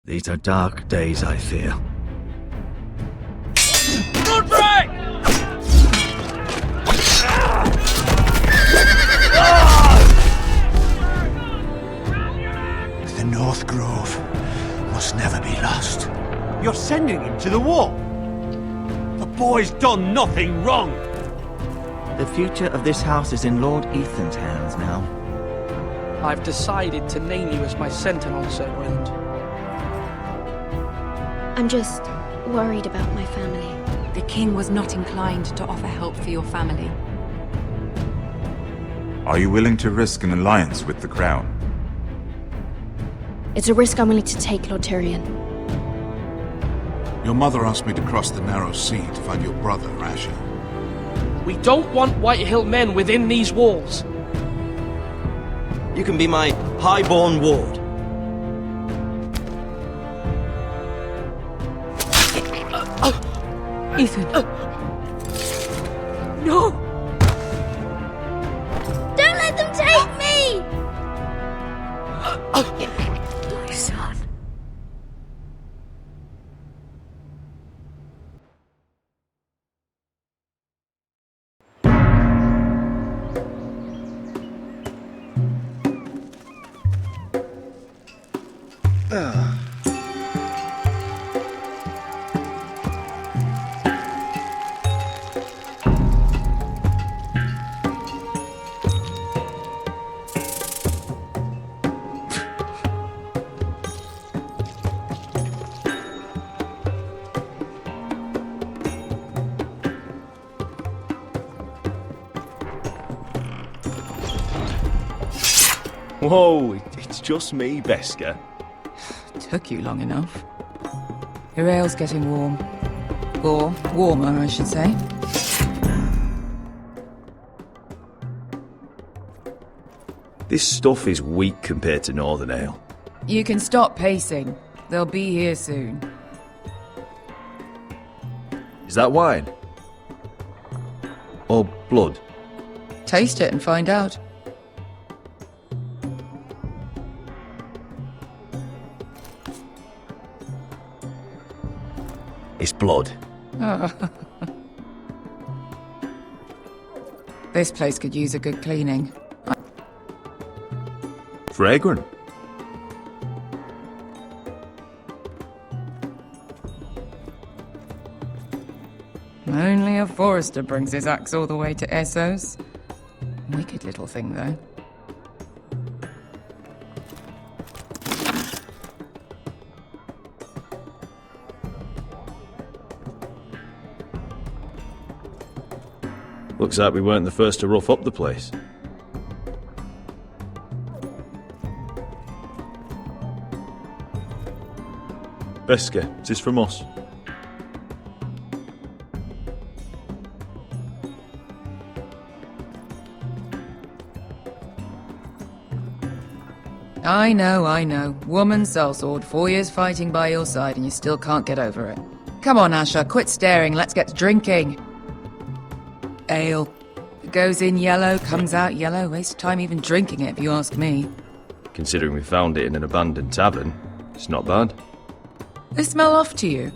These are dark days, I fear. Good break! The North Grove must never be lost. You're sending him to the war? The boy's done nothing wrong. The future of this house is in Lord Ethan's hands now. I've decided to name you as my sentinel, Sir Wind. I'm just worried about my family. The king was not inclined to offer help for your family. Are you willing to risk an alliance with the crown? It's a risk I'm willing to take, Lord Tyrion. Your mother asked me to cross the narrow sea to find your brother, Asher. We don't want Whitehill men within these walls. You can be my highborn ward. Ethan. No! Don't let them take me! My son. Whoa, it's just me, Beska. Took you long enough. Your ale's getting warm. Or warmer, I should say. This stuff is weak compared to Northern Ale. You can stop pacing. They'll be here soon. Is that wine? Or blood? Taste it and find out. It's blood. This place could use a good cleaning. Fragrant. Only a forester brings his axe all the way to Essos. Wicked little thing, though. Looks like we weren't the first to rough up the place. Beska, is this from us? I know. Woman sellsword, 4 years fighting by your side and you still can't get over it. Come on, Asher, quit staring, let's get to drinking. Ale. It goes in yellow, comes out yellow. Waste time even drinking it, if you ask me. Considering we found it in an abandoned tavern, it's not bad. They smell off to you.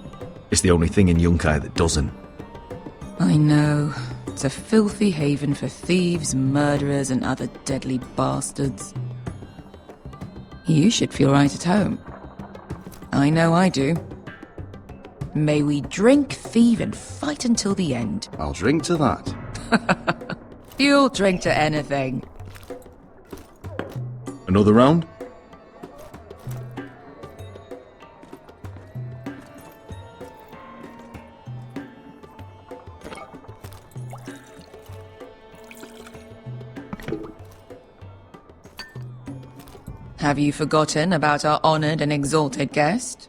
It's the only thing in Yunkai that doesn't. I know. It's a filthy haven for thieves, murderers, and other deadly bastards. You should feel right at home. I know I do. May we drink, thieve, and fight until the end. I'll drink to that. You'll drink to anything. Another round? Have you forgotten about our honored and exalted guest?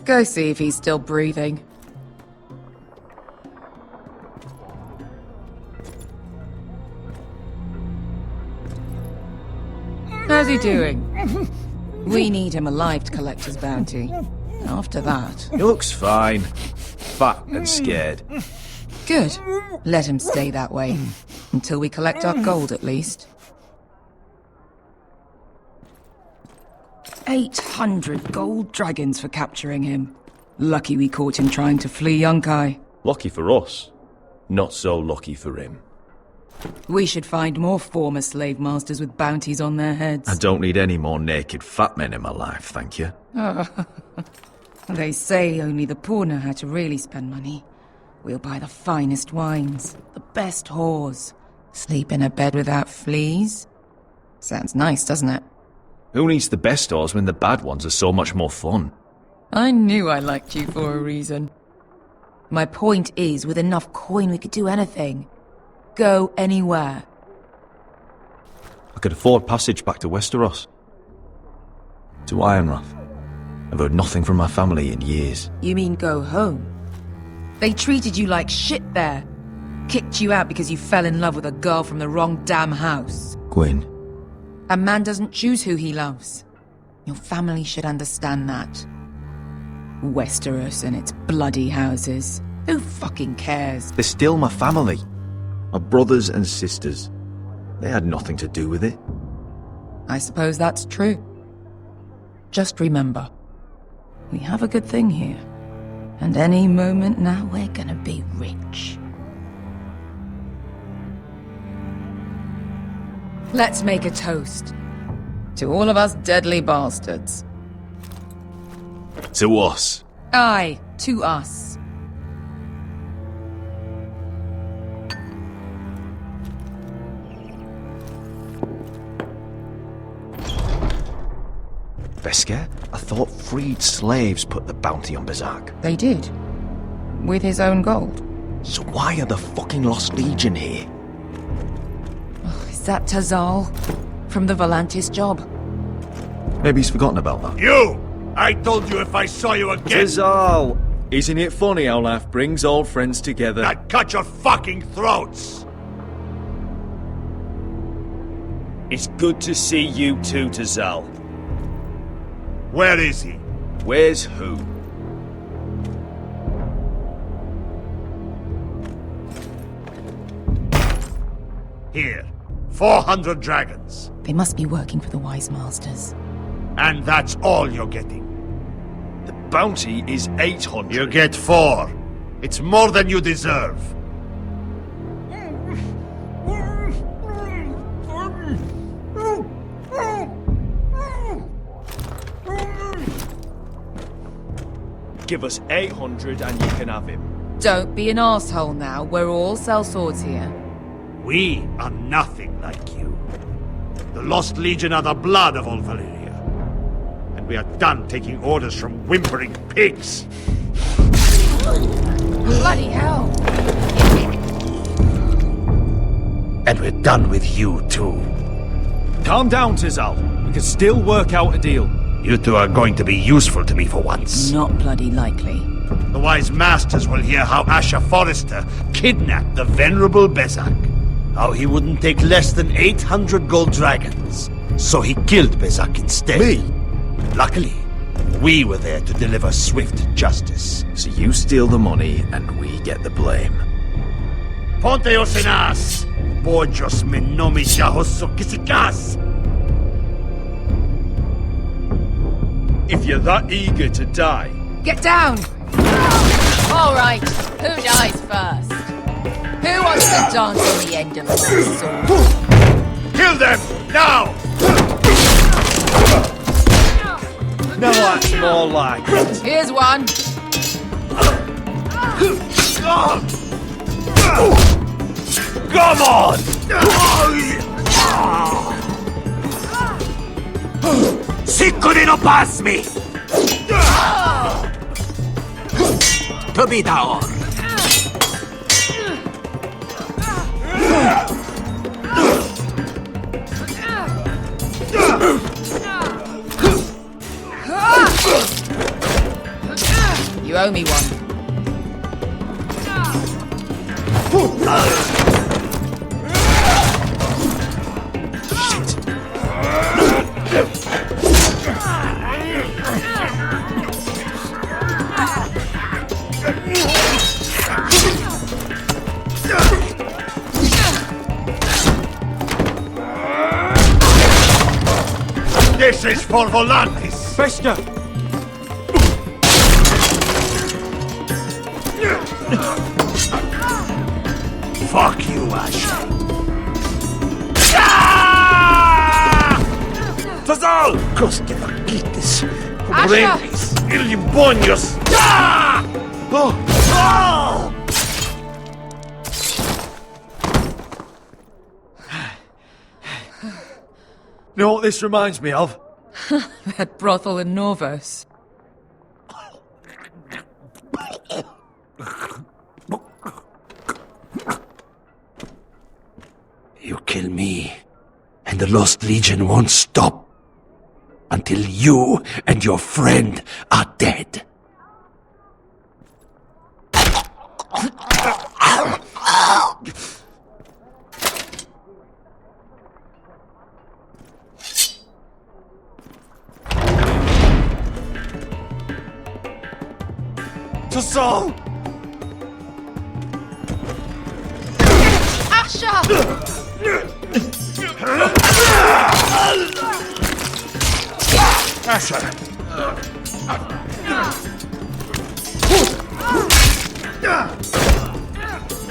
Go see if he's still breathing. How's he doing? We need him alive to collect his bounty. After that... He looks fine. Fat and scared. Good. Let him stay that way. Until we collect our gold, at least. 800 gold dragons for capturing him. Lucky we caught him trying to flee Yunkai. Lucky for us. Not so lucky for him. We should find more former slave masters with bounties on their heads. I don't need any more naked fat men in my life, thank you. They say only the poor know how to really spend money. We'll buy the finest wines, the best whores, sleep in a bed without fleas. Sounds nice, doesn't it? Who needs the best stores when the bad ones are so much more fun? I knew I liked you for a reason. My point is, with enough coin we could do anything. Go anywhere. I could afford passage back to Westeros. To Ironrath. I've heard nothing from my family in years. You mean go home? They treated you like shit there. Kicked you out because you fell in love with a girl from the wrong damn house. Gwyn. A man doesn't choose who he loves. Your family should understand that. Westeros and its bloody houses. Who fucking cares? They're still my family. My brothers and sisters. They had nothing to do with it. I suppose that's true. Just remember, we have a good thing here. And any moment now we're gonna be rich. Let's make a toast. To all of us deadly bastards. To us. Aye, to us. Vesker? I thought freed slaves put the bounty on Berserk. They did. With his own gold. So why are the fucking Lost Legion here? Is that Tazal? From the Volantis job? Maybe he's forgotten about that. You! I told you if I saw you again... Tizal! Isn't it funny how life brings old friends together? I'd cut your fucking throats! It's good to see you too, Tizal. Where is he? Where's who? Here. 400 dragons. They must be working for the Wise Masters. And that's all you're getting. The bounty is 800. You get 4. It's more than you deserve. Give us 800 and you can have him. Don't be an asshole now. We're all sellswords here. We are nothing like you. The Lost Legion are the blood of all Valyria. And we are done taking orders from whimpering pigs. Bloody hell! And we're done with you too. Calm down, Tizal. We can still work out a deal. You two are going to be useful to me for once. Not bloody likely. The Wise Masters will hear how Asher Forrester kidnapped the venerable Bezak. How he wouldn't take less than 800 gold dragons. So he killed Bezak instead. Me? Luckily, we were there to deliver swift justice. So you steal the money and we get the blame. Ponteos en as! Bojos me nomi shahoso kisikas! If you're that eager to die... Get down! All right, who dies first? Who wants to dance on the end of my sword? Kill them! Now! No, that's more like it. Here's one. Come on! Sicuri no pass me! To be down! You owe me one. This is for Volantis! Bester! Fuck you, Ash. Tazal! Koste vakitis. Brendis. Ilibonios. You know what this reminds me of? That brothel in Norvos. You kill me, and the Lost Legion won't stop until you and your friend are dead. Tazal! Asher!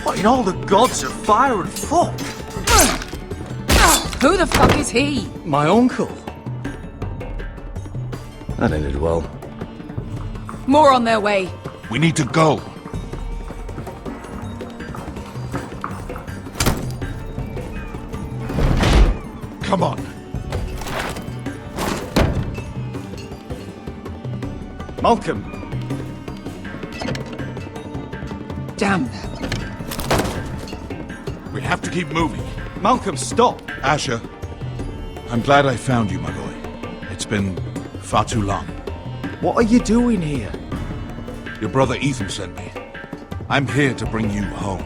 What in all the gods of fire and fuck? Who the fuck is he? My uncle. That ended well. More on their way. We need to go. Come on. Malcolm! Damn. We have to keep moving. Malcolm, stop! Asher, I'm glad I found you, my boy. It's been far too long. What are you doing here? Your brother Ethan sent me. I'm here to bring you home.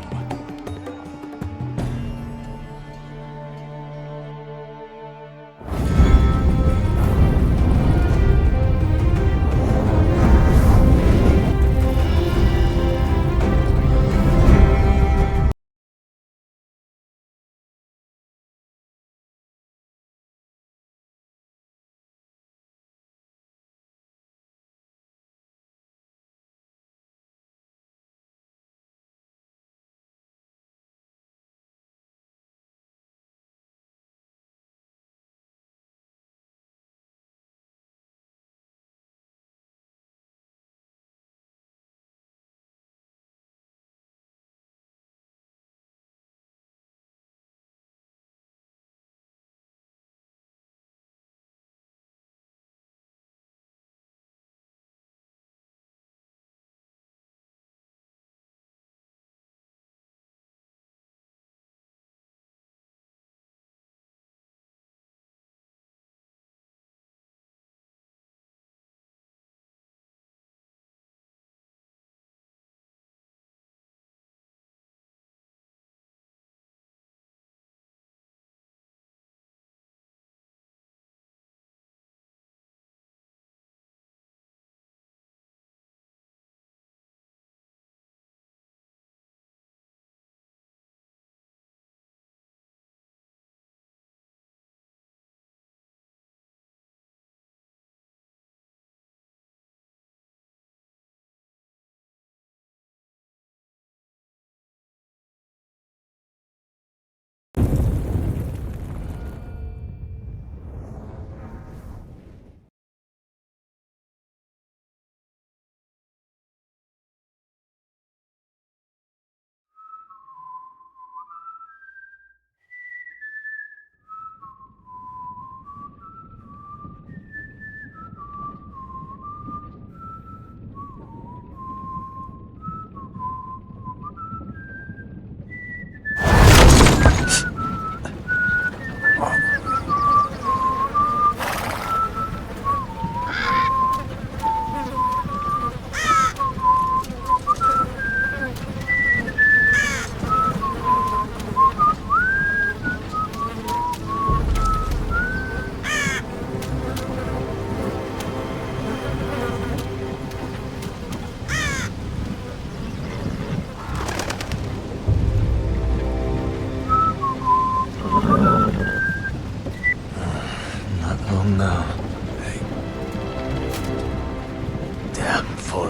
Not long now.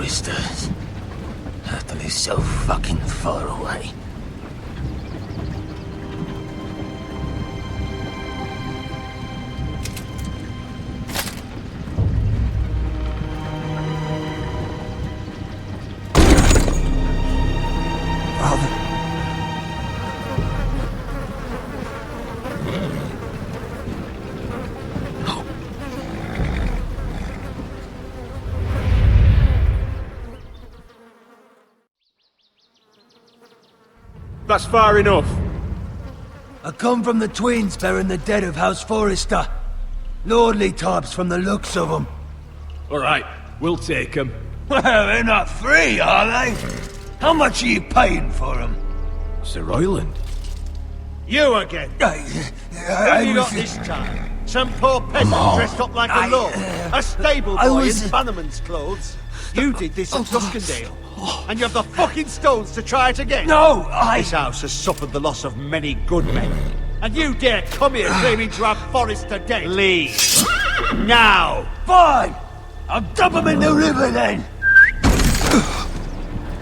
Foresters. Telltale is so fucking far away. That's far enough. I come from the twins bearing the dead of House Forrester. Lordly types from the looks of them. Alright, we'll take them. Well, they're not free, are they? How much are you paying for them? Sir Royland. You again. Who have you got this time? Some poor peasant dressed up like a lord? A stable boy in Bannerman's clothes? You did this at Duskendale. And you have the fucking stones to try it again? No, This house has suffered the loss of many good men. And you dare come here claiming to have Forrester dead? Leave. Now. Fine! I'll dump them in the river then!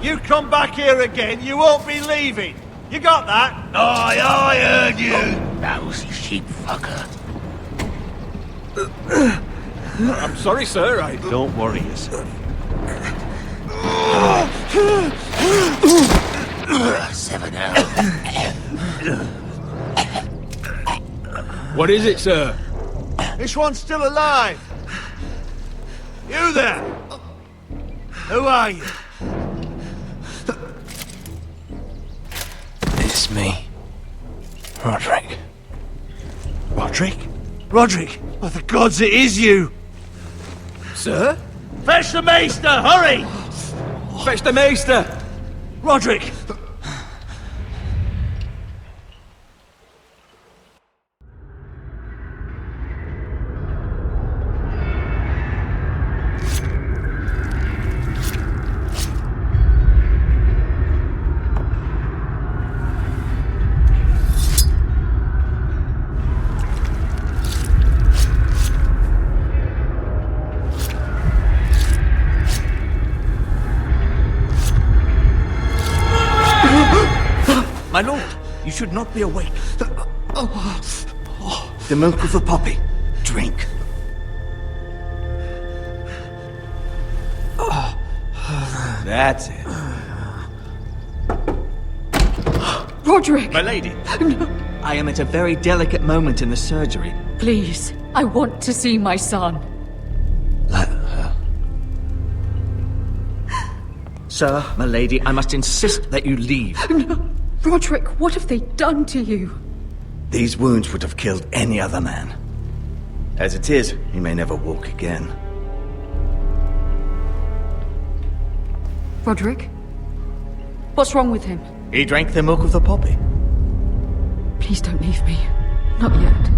You come back here again, you won't be leaving. You got that? Aye, I heard you! Lousy sheep fucker. I'm sorry, sir, Don't worry yourself. 7 out. What is it, sir? This one's still alive. You there? Who are you? It's me. Roderick. Roderick? Roderick! Oh, the gods, it is you! Sir? Fetch the maester, hurry! Fetch the maester! Roderick! My lord, you should not be awake. The milk of the poppy. Drink. That's it. Roderick! My lady. I am at a very delicate moment in the surgery. Please, I want to see my son. Let her. Sir, my lady, I must insist that you leave. No. Roderick, what have they done to you? These wounds would have killed any other man. As it is, he may never walk again. Roderick? What's wrong with him? He drank the milk of the poppy. Please don't leave me. Not yet.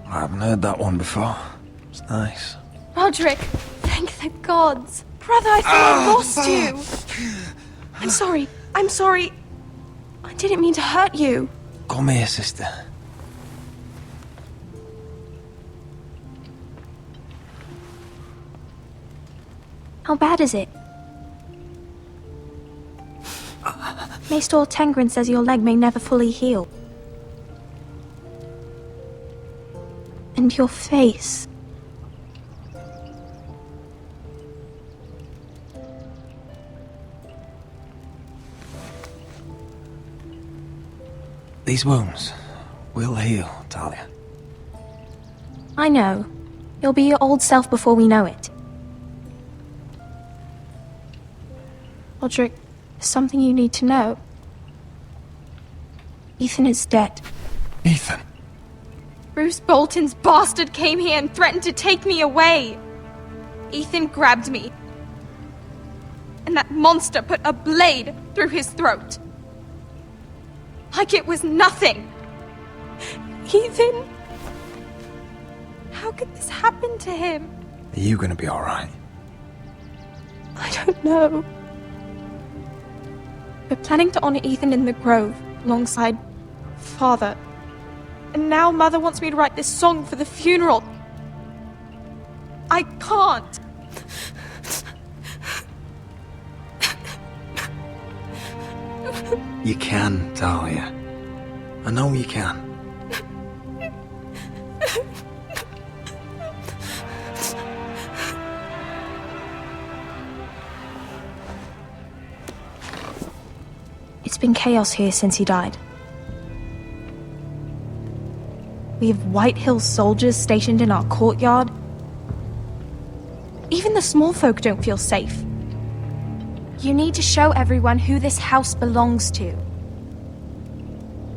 I haven't heard that one before. It's nice. Roderick, thank the gods. Brother, I thought I lost you. I'm sorry. I'm sorry. I didn't mean to hurt you. Come here, sister. How bad is it? Maester Tengrin says your leg may never fully heal. And your face. These wounds will heal, Talia. I know. You'll be your old self before we know it. Roderick, there's something you need to know. Ethan is dead. Ethan. Bruce Bolton's bastard came here and threatened to take me away. Ethan grabbed me. And that monster put a blade through his throat. Like it was nothing. Ethan... How could this happen to him? Are you gonna be alright? I don't know. We're planning to honor Ethan in the Grove, alongside Father. And now Mother wants me to write this song for the funeral. I can't. You can, Talia. I know you can. It's been chaos here since he died. We have White Hill soldiers stationed in our courtyard. Even the small folk don't feel safe. You need to show everyone who this house belongs to.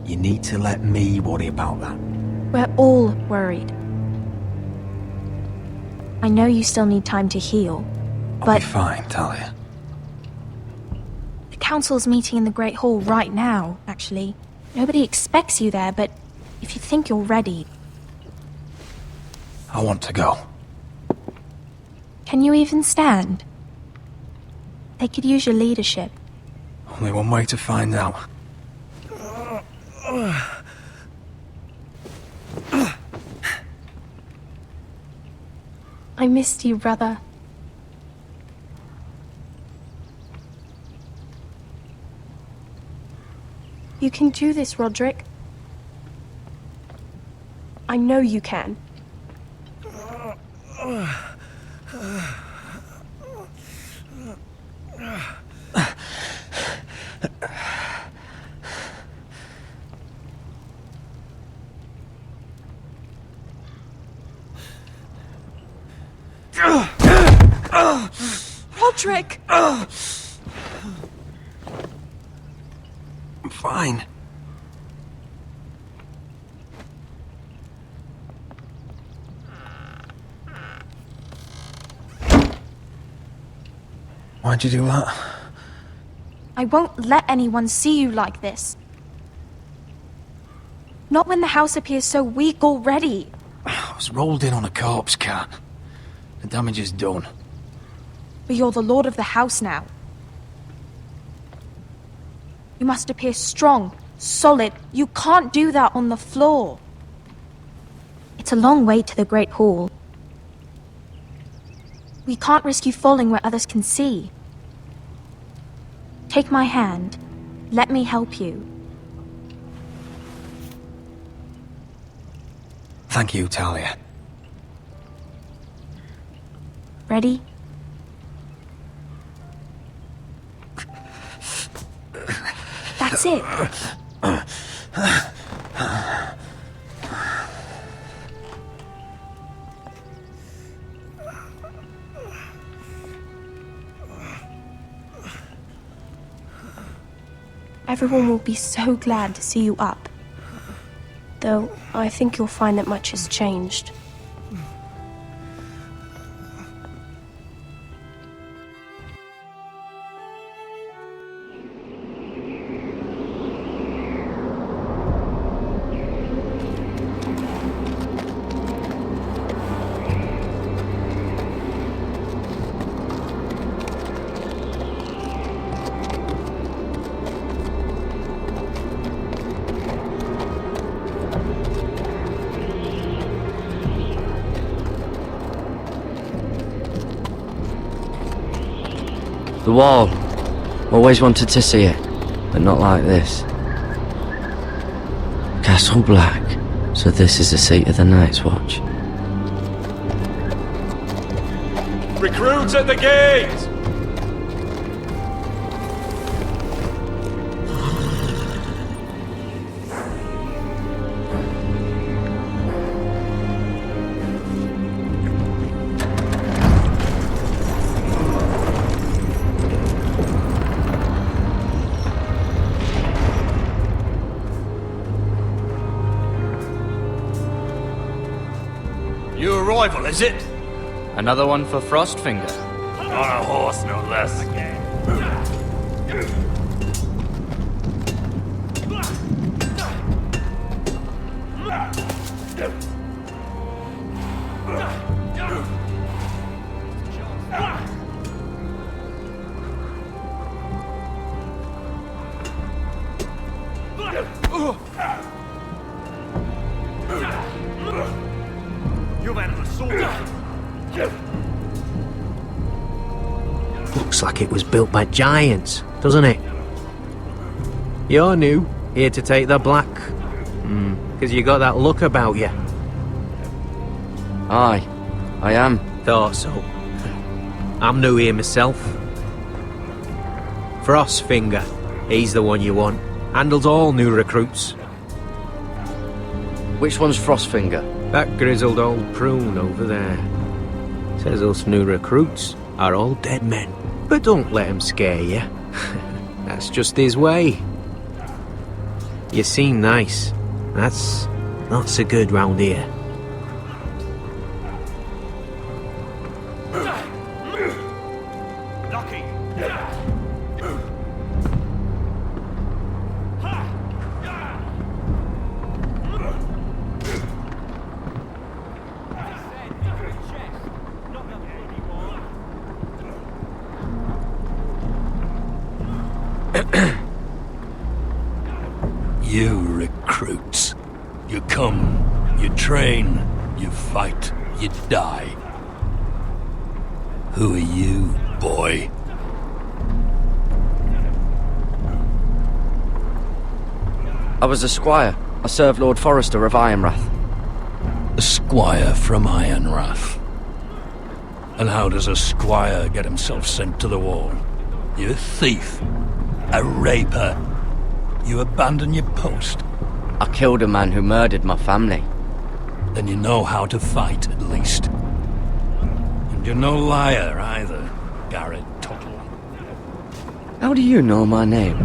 You need to let me worry about that. We're all worried. I know you still need time to heal, I'll but be fine, Talia. the council's meeting in the Great Hall right now, actually. Nobody expects you there, but if you think you're ready... I want to go. Can you even stand? They could use your leadership. Only one way to find out. I missed you, brother. You can do this, Roderick. I know you can. Roderick! I'm fine. Why'd you do that? I won't let anyone see you like this. Not when the house appears so weak already. I was rolled in on a corpse cart. The damage is done. But you're the lord of the house now. You must appear strong, solid. You can't do that on the floor. It's a long way to the Great Hall. We can't risk you falling where others can see. Take my hand. Let me help you. Thank you, Talia. Ready? That's it. Everyone will be so glad to see you up. Though, I think you'll find that much has changed. The wall. Always wanted to see it, but not like this. Castle Black. So this is the seat of the Night's Watch. Recruits at the gate! New arrival, is it? Another one for Frostfinger. On a horse, no less. You've had a soldier. Looks like it was built by giants, doesn't it? You're new, here to take the black. Because you got that look about you. Aye, I am. Thought so. I'm new here myself. Frostfinger, he's the one you want. Handles all new recruits. Which one's Frostfinger? That grizzled old prune over there. Says us new recruits are all dead men. But don't let him scare you. That's just his way. You seem nice. That's not so good round here. Lucky. You recruits. You come, you train, you fight, you die. Who are you, boy? I was a squire. I served Lord Forrester of Ironrath. A squire from Ironrath. And how does a squire get himself sent to the wall? You a thief. A raper. You abandon your post. I killed a man who murdered my family. Then you know how to fight, at least. And you're no liar, either, Garrett Tuttle. How do you know my name?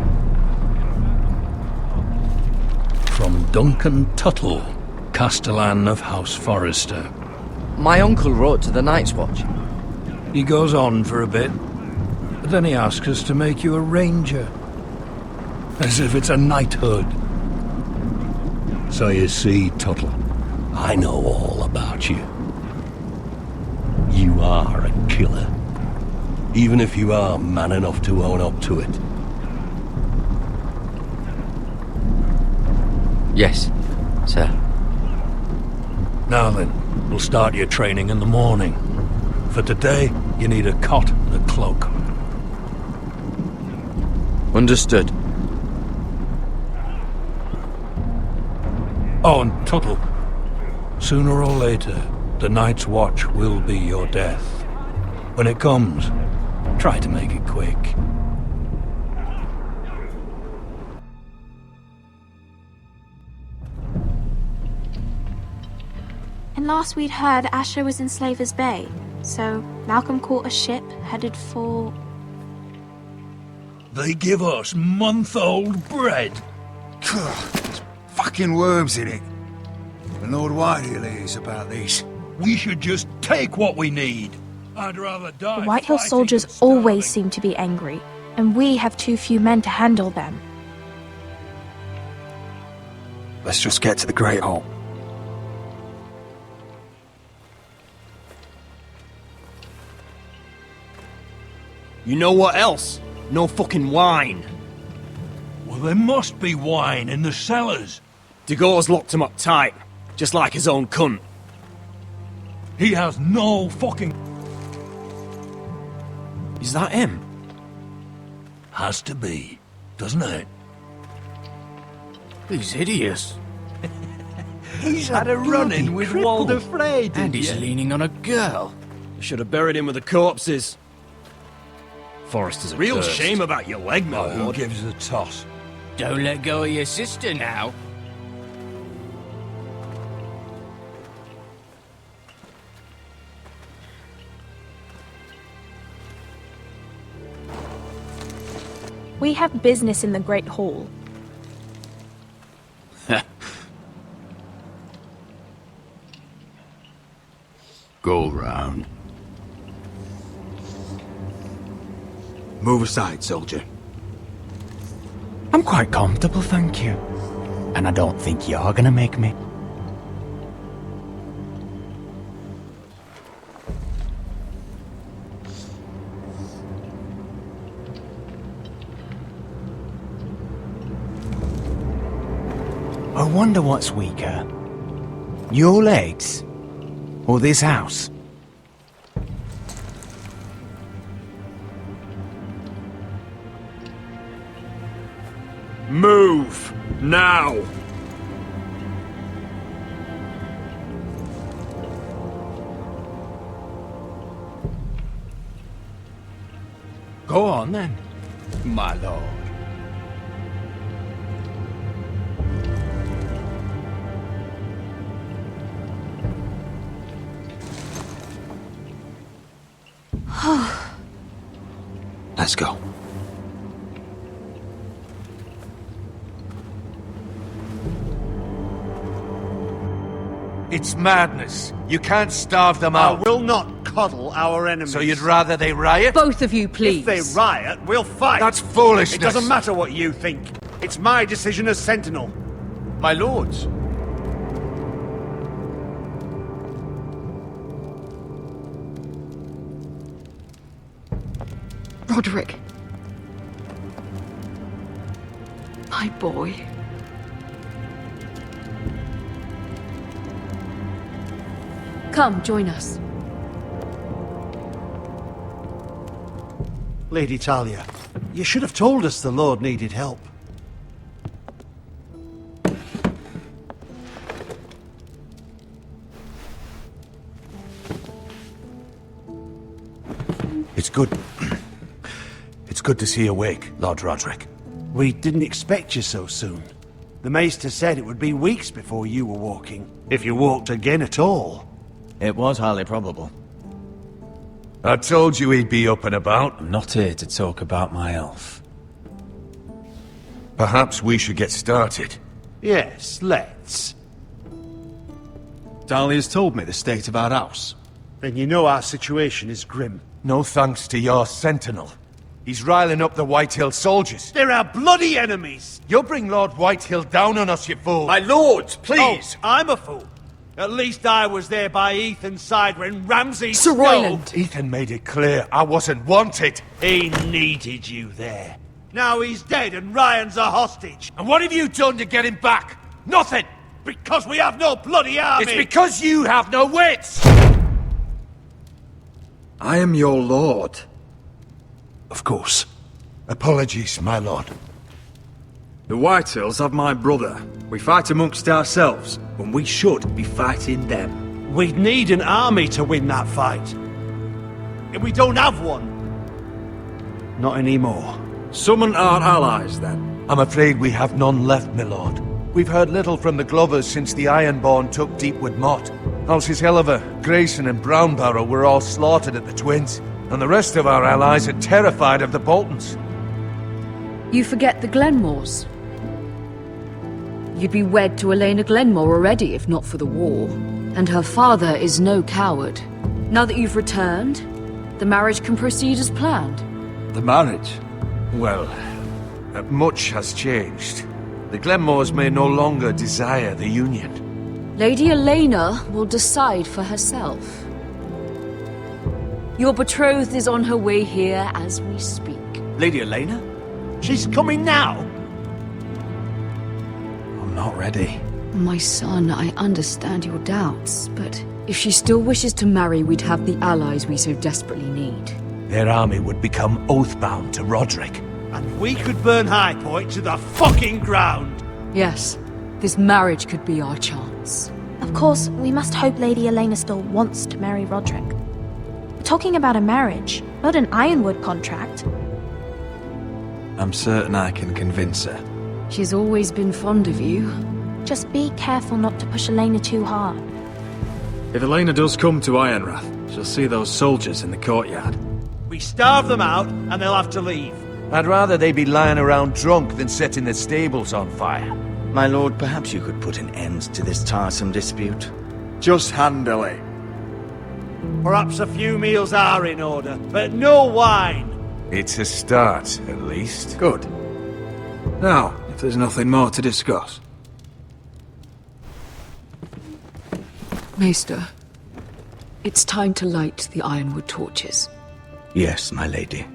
From Duncan Tuttle, Castellan of House Forrester. My uncle wrote to the Night's Watch. He goes on for a bit, but then he asks us to make you a ranger. As if it's a knighthood. So you see, Tuttle, I know all about you. You are a killer. Even if you are man enough to own up to it. Yes, sir. Now then, we'll start your training in the morning. For today, you need a cot and a cloak. Understood. Oh, and Tuttle, sooner or later, the Night's Watch will be your death. When it comes, try to make it quick. And last we'd heard, Asher was in Slaver's Bay, so Malcolm caught a ship headed for... They give us month-old bread. There's fucking worms in it. And Lord Whitehill is about this. We should just take what we need. I'd rather die. The Whitehill soldiers always seem to be angry, and we have too few men to handle them. Let's just get to the Great Hall. You know what else? No fucking wine. Well, there must be wine in the cellars. DeGaute's locked him up tight, just like his own cunt. He has no fucking... Is that him? Has to be, doesn't it? He's hideous. He's had a run-in with Walder Frey, And he's leaning on a girl. Should have buried him with the corpses. Forrester's a Real cursed. shame about your leg, my Who lord. gives a toss? Don't let go of your sister now. We have business in the Great Hall. Go round. Move aside, soldier. I'm quite comfortable, thank you. And I don't think you're gonna make me. I wonder what's weaker. Your legs? Or this house? Move! Now! Go on then, my lord. Let's go. It's madness. You can't starve them out. I will not coddle our enemies. So you'd rather they riot? Both of you, please. If they riot, we'll fight. That's foolishness. It doesn't matter what you think. It's my decision as Sentinel. My lords. Roderick. My boy. Come, join us. Lady Talia, you should have told us the Lord needed help. It's good. It's good to see you awake, Lord Roderick. We didn't expect you so soon. The Maester said it would be weeks before you were walking, if you walked again at all. It was highly probable. I told you he'd be up and about. I'm not here to talk about my elf. Perhaps we should get started. Yes, let's. Dahlia's told me the state of our house. Then you know our situation is grim. No thanks to your sentinel. He's riling up the Whitehill soldiers. They're our bloody enemies! You'll bring Lord Whitehill down on us, you fool! My lords, please! Oh, I'm a fool. At least I was there by Ethan's side when Ramsay... Sir Royland! Ethan made it clear I wasn't wanted. He needed you there. Now he's dead and Ryan's a hostage. And what have you done to get him back? Nothing! Because we have no bloody army! It's because you have no wits! I am your lord. Of course. Apologies, my lord. The Whitehills have my brother. We fight amongst ourselves, when we should be fighting them. We'd need an army to win that fight. And we don't have one. Not anymore. Summon our allies, then. I'm afraid we have none left, my lord. We've heard little from the Glovers since the Ironborn took Deepwood Motte. Houses Helliver, Grayson and Brownbarrow were all slaughtered at the Twins, and the rest of our allies are terrified of the Boltons. You forget the Glenmores. You'd be wed to Elena Glenmore already if not for the war. And her father is no coward. Now that you've returned, the marriage can proceed as planned. The marriage? Well, much has changed. The Glenmores may no longer desire the union. Lady Elena will decide for herself. Your betrothed is on her way here as we speak. Lady Elena? She's coming now! I'm not ready. My son, I understand your doubts, but if she still wishes to marry, we'd have the allies we so desperately need. Their army would become oathbound to Roderick. And we could burn High Point to the fucking ground! Yes, this marriage could be our chance. Of course, we must hope Lady Elena still wants to marry Roderick. We're talking about a marriage, not an Ironwood contract. I'm certain I can convince her. She's always been fond of you. Just be careful not to push Elena too hard. If Elena does come to Ironrath, she'll see those soldiers in the courtyard. We starve them out, and they'll have to leave. I'd rather they be lying around drunk than setting the stables on fire. My lord, perhaps you could put an end to this tiresome dispute. Just handily. Perhaps a few meals are in order, but no wine. It's a start, at least. Good. Now, if there's nothing more to discuss. Maester, it's time to light the ironwood torches. Yes, my lady.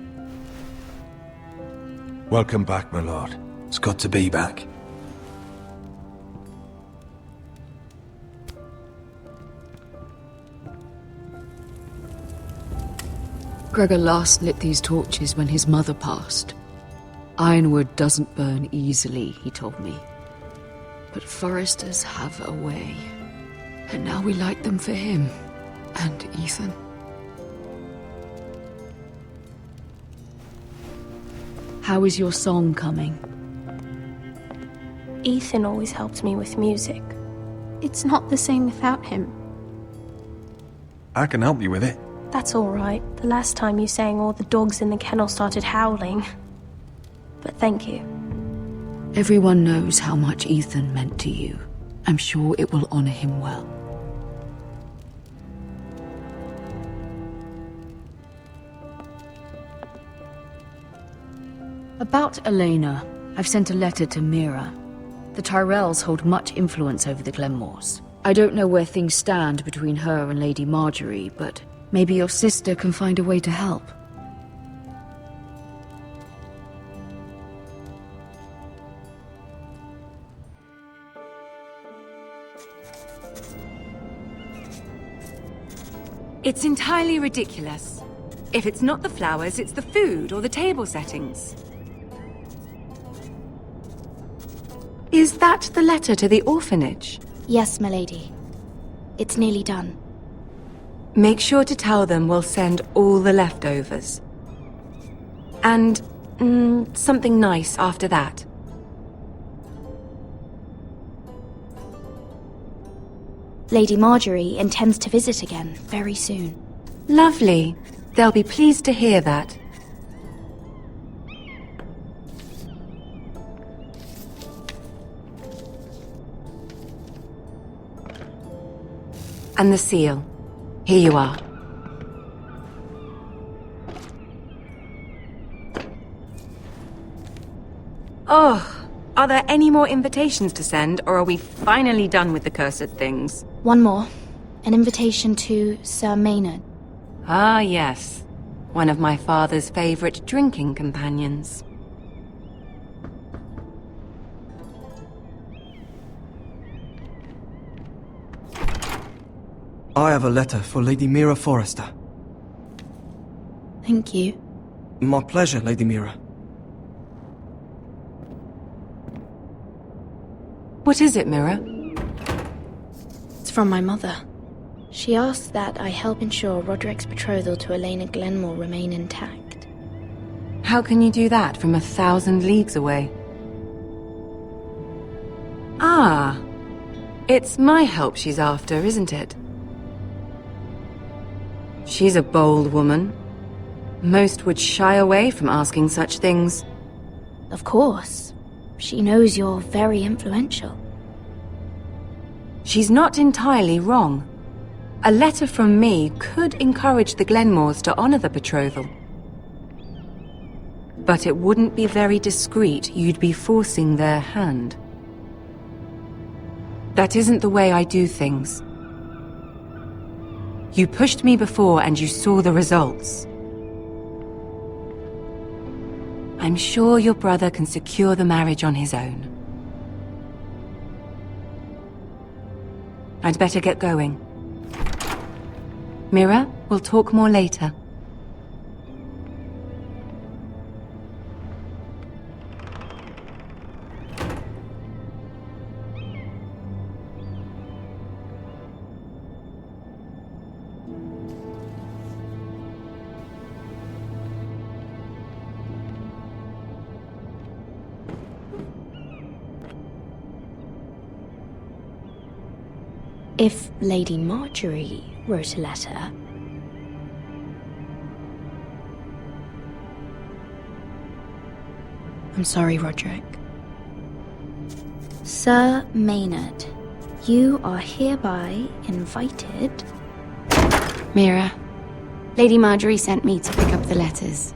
Welcome back, my lord. It's good to be back. Gregor last lit these torches when his mother passed. Ironwood doesn't burn easily, he told me. But foresters have a way. And now we light them for him. And Ethan. How is your song coming? Ethan always helped me with music. It's not the same without him. I can help you with it. That's all right. The last time you sang, all the dogs in the kennel started howling. But thank you. Everyone knows how much Ethan meant to you. I'm sure it will honor him well. About Elena, I've sent a letter to Mira. The Tyrells hold much influence over the Glenmores. I don't know where things stand between her and Lady Marjorie, but maybe your sister can find a way to help. It's entirely ridiculous. If it's not the flowers, it's the food or the table settings. Is that the letter to the orphanage? Yes, my lady. It's nearly done. Make sure to tell them we'll send all the leftovers. And, something nice after that. Lady Marjorie intends to visit again very soon. Lovely. They'll be pleased to hear that. And the seal. Here you are. Oh, are there any more invitations to send, or are we finally done with the cursed things? One more. An invitation to Sir Maynard. Ah, yes. One of my father's favorite drinking companions. I have a letter for Lady Mira Forrester. Thank you. My pleasure, Lady Mira. What is it, Mira? It's from my mother. She asks that I help ensure Roderick's betrothal to Elena Glenmore remain intact. How can you do that from 1,000 leagues away? Ah, it's my help she's after, isn't it? She's a bold woman. Most would shy away from asking such things. Of course. She knows you're very influential. She's not entirely wrong. A letter from me could encourage the Glenmores to honor the betrothal. But it wouldn't be very discreet. You'd be forcing their hand. That isn't the way I do things. You pushed me before and you saw the results. I'm sure your brother can secure the marriage on his own. I'd better get going. Mira, we'll talk more later. If Lady Marjorie wrote a letter... I'm sorry, Roderick. Sir Maynard, you are hereby invited Mira. Lady Marjorie sent me to pick up the letters.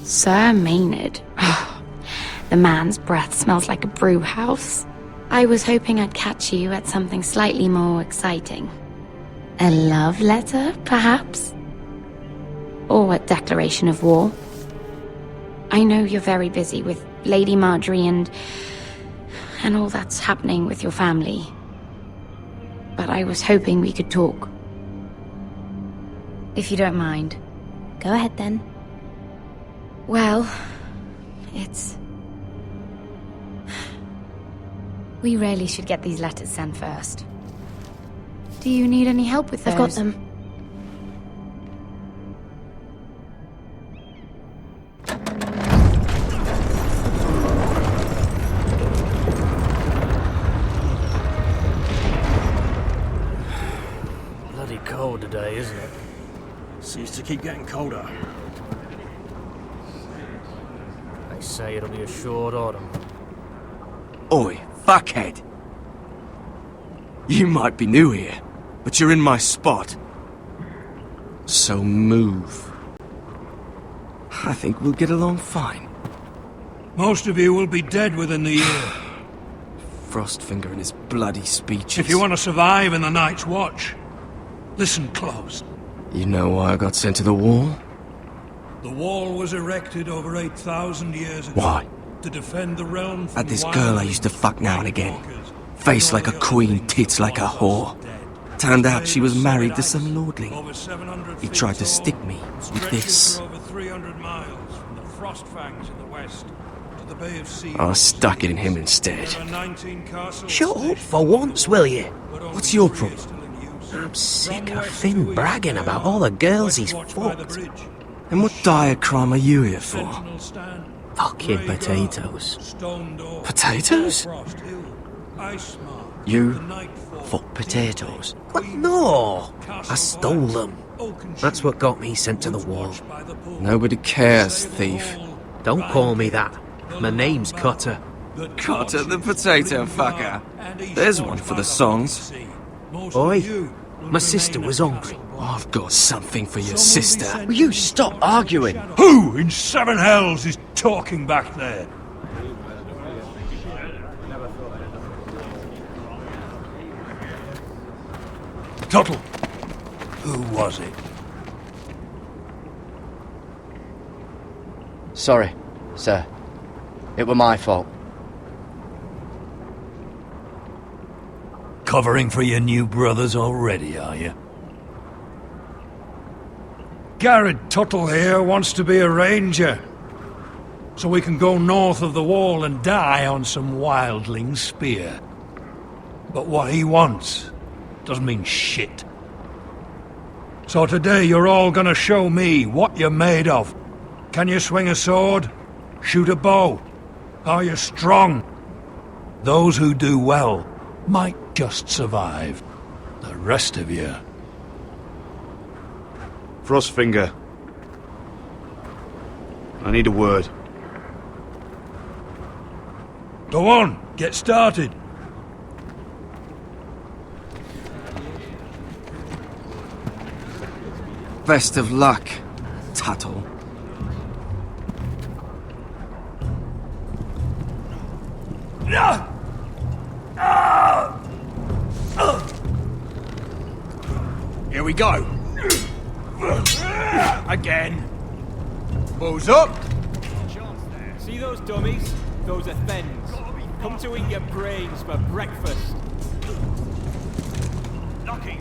Sir Maynard. The man's breath smells like a brew house. I was hoping I'd catch you at something slightly more exciting. A love letter, perhaps? Or a declaration of war? I know you're very busy with Lady Marjorie and all that's happening with your family. But I was hoping we could talk. If you don't mind. Go ahead then. Well, it's... We really should get these letters sent first. Do you need any help with those? I've got them. Bloody cold today, isn't it? Seems to keep getting colder. They say it'll be a short autumn. Oi, fuckhead. You might be new here, but you're in my spot. So move. I think we'll get along fine. Most of you will be dead within the year. Frostfinger and his bloody speeches. If you want to survive in the Night's Watch, listen close. You know why I got sent to the wall? The wall was erected over 8,000 years ago. Why? To defend the realm from Had this wild girl I used to fuck now and again. Face like a queen, tits like a whore. Turned out she was married to some lordling. He tried to stick me with this. I stuck it in him instead. Shut up for once, will you? What's your problem? I'm sick of Finn bragging about all the girls he's fucked. And what dire crime are you here for? Fucking potatoes. Potatoes? You fuck potatoes? What? No! I stole them. That's what got me sent to the wall. Nobody cares, thief. Don't call me that. My name's Cutter. Cutter the potato fucker. There's one for the songs. Oi, my sister was hungry. I've got something for your sister. Will you stop arguing? Who in seven hells is talking back there? Tuttle, who was it? Sorry, sir. It were my fault. Covering for your new brothers already, are you? Garrett Tuttle here wants to be a ranger, so we can go north of the wall and die on some wildling spear. But what he wants doesn't mean shit. So today you're all gonna show me what you're made of. Can you swing a sword? Shoot a bow? Are you strong? Those who do well might just survive. The rest of you... Frostfinger. I need a word. Go on, get started. Best of luck, Tuttle. Here we go. Again. Balls up. See those dummies? Those are thens. Come to eat your brains for breakfast. Knocking.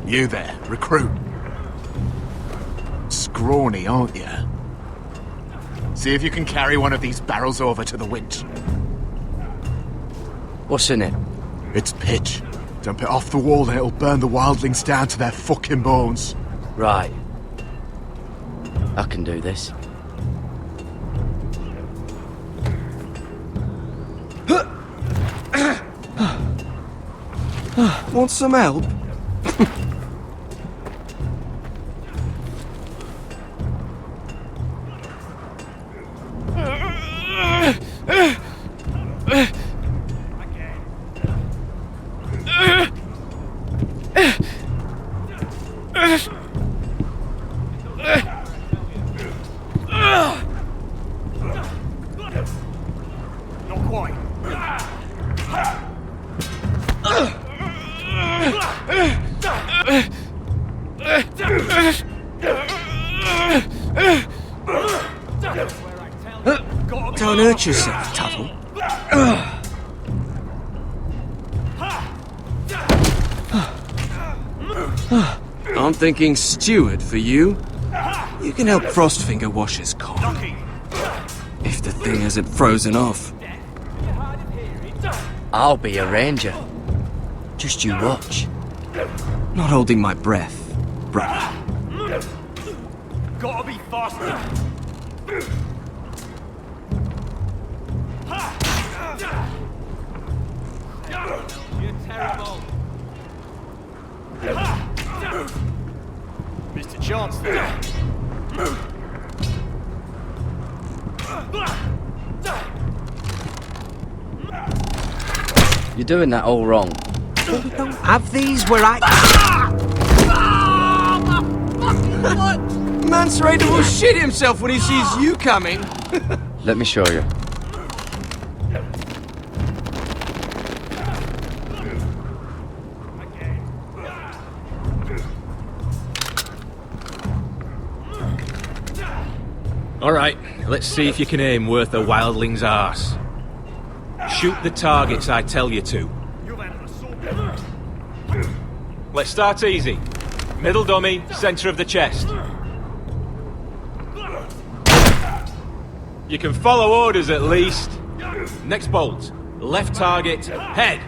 You there, recruit. Scrawny, aren't you? See if you can carry one of these barrels over to the winch. What's in it? It's pitch. Dump it off the wall and it'll burn the wildlings down to their fucking bones. Right. I can do this. Want some help? Watch yourself, Tuttle. I'm thinking steward for you. You can help Frostfinger wash his car. If the thing hasn't frozen off. I'll be a ranger. Just you watch. Not holding my breath, brother. Gotta be faster. You're terrible. Mr. Chancellor. You're doing that all wrong. We don't have these where I... Mance Raider will shit himself when he sees you coming. Let me show you. Alright, let's see if you can aim worth a wildling's arse. Shoot the targets I tell you to. Let's start easy. Middle dummy, center of the chest. You can follow orders at least. Next bolt. Left target, head.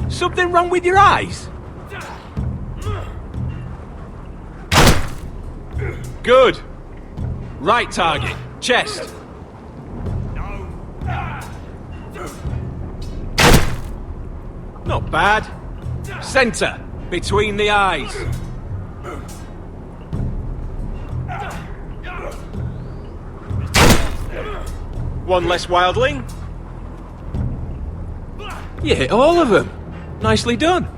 Something wrong with your eyes? Good. Right target, chest. Not bad. Center, between the eyes. One less wildling. You hit all of them. Nicely done.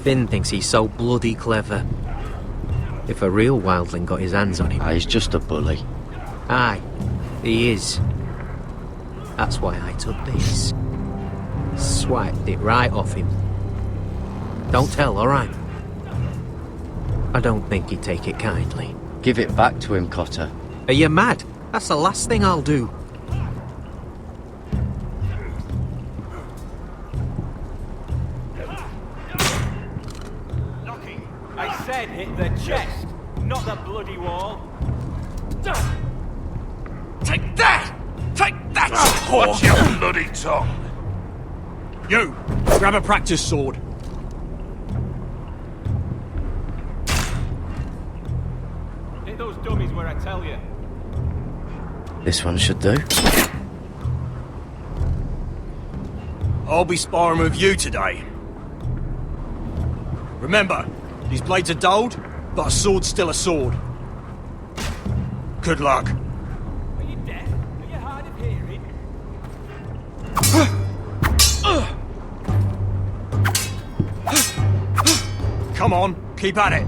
Finn thinks he's so bloody clever. If a real wildling got his hands on him... He's just a bully. Aye, he is. That's why I took this. Swiped it right off him. Don't tell, alright? I don't think he'd take it kindly. Give it back to him, Cotter. Are you mad? That's the last thing I'll do. I said hit the chest, not the bloody wall. Take that! Take that, whore! Watch your bloody tongue! You, grab a practice sword. Hit those dummies where I tell you. This one should do. I'll be sparring with you today. Remember, these blades are dulled, but a sword's still a sword. Good luck. Are you deaf? Are you hard of hearing? Come on, keep at it.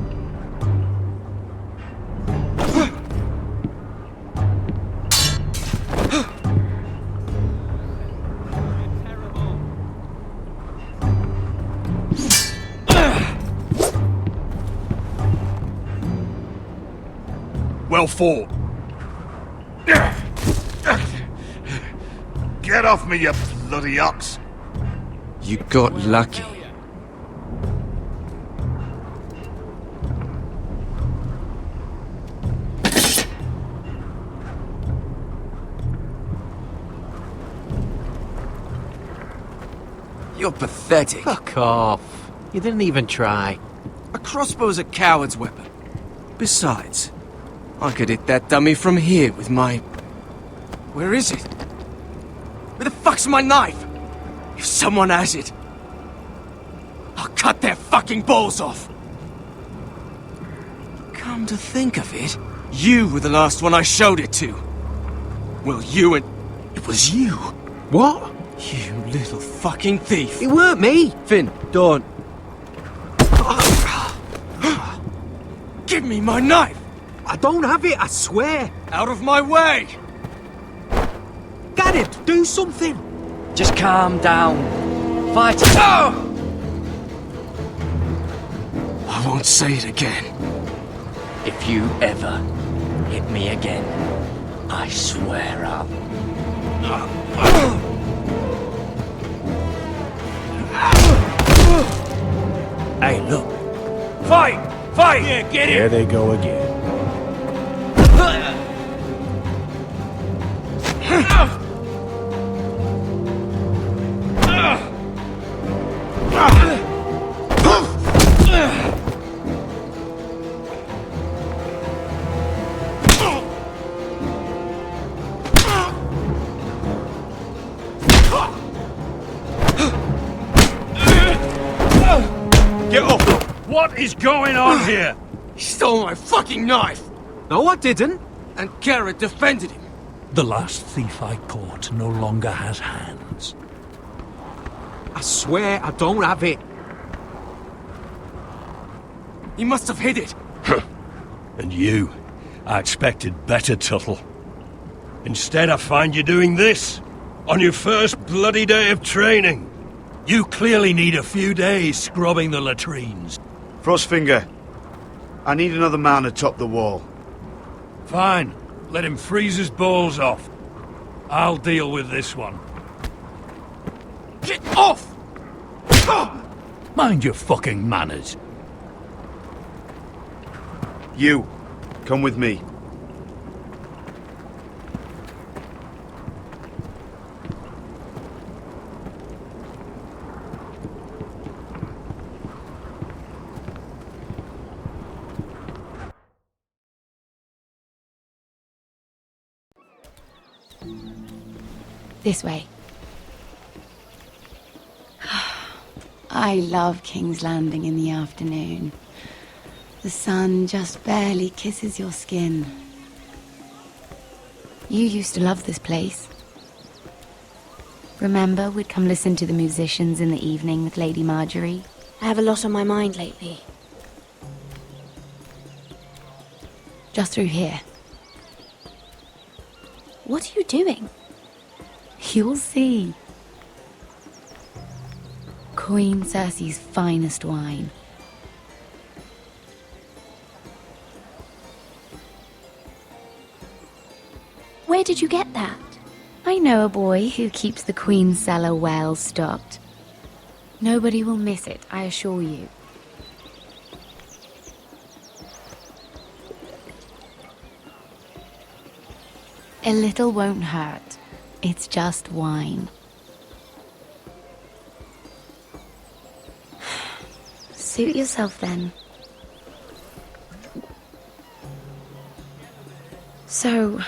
Well fought. Get off me, you bloody ox! You got lucky. You're pathetic. Fuck off. You didn't even try. A crossbow's a coward's weapon. Besides, I could hit that dummy from here with my... Where is it? Where the fuck's my knife? If someone has it, I'll cut their fucking balls off. Come to think of it, you were the last one I showed it to. Well, you and... It was you. What? You little fucking thief. It weren't me. Finn, don't. Give me my knife! I don't have it, I swear. Out of my way! God at it! Do something! Just calm down. Fight it. I won't say it again. If you ever hit me again, I swear I'll... Hey, look. Fight! Fight! Yeah, get it! There they go again. Get off! What is going on here? He stole my fucking knife! No, I didn't. And Garrett defended him. The last thief I caught no longer has hands. I swear I don't have it. He must have hid it. And you, I expected better, Tuttle. Instead, I find you doing this on your first bloody day of training. You clearly need a few days scrubbing the latrines. Frostfinger, I need another man atop the wall. Fine. Let him freeze his balls off. I'll deal with this one. Get off! Mind your fucking manners. You, come with me. This way. I love King's Landing in the afternoon. The sun just barely kisses your skin. You used to love this place. Remember, we'd come listen to the musicians in the evening with Lady Marjorie? I have a lot on my mind lately. Just through here. What are you doing? You'll see. Queen Cersei's finest wine. Where did you get that? I know a boy who keeps the Queen's cellar well stocked. Nobody will miss it, I assure you. A little won't hurt. It's just wine. Suit yourself then. So,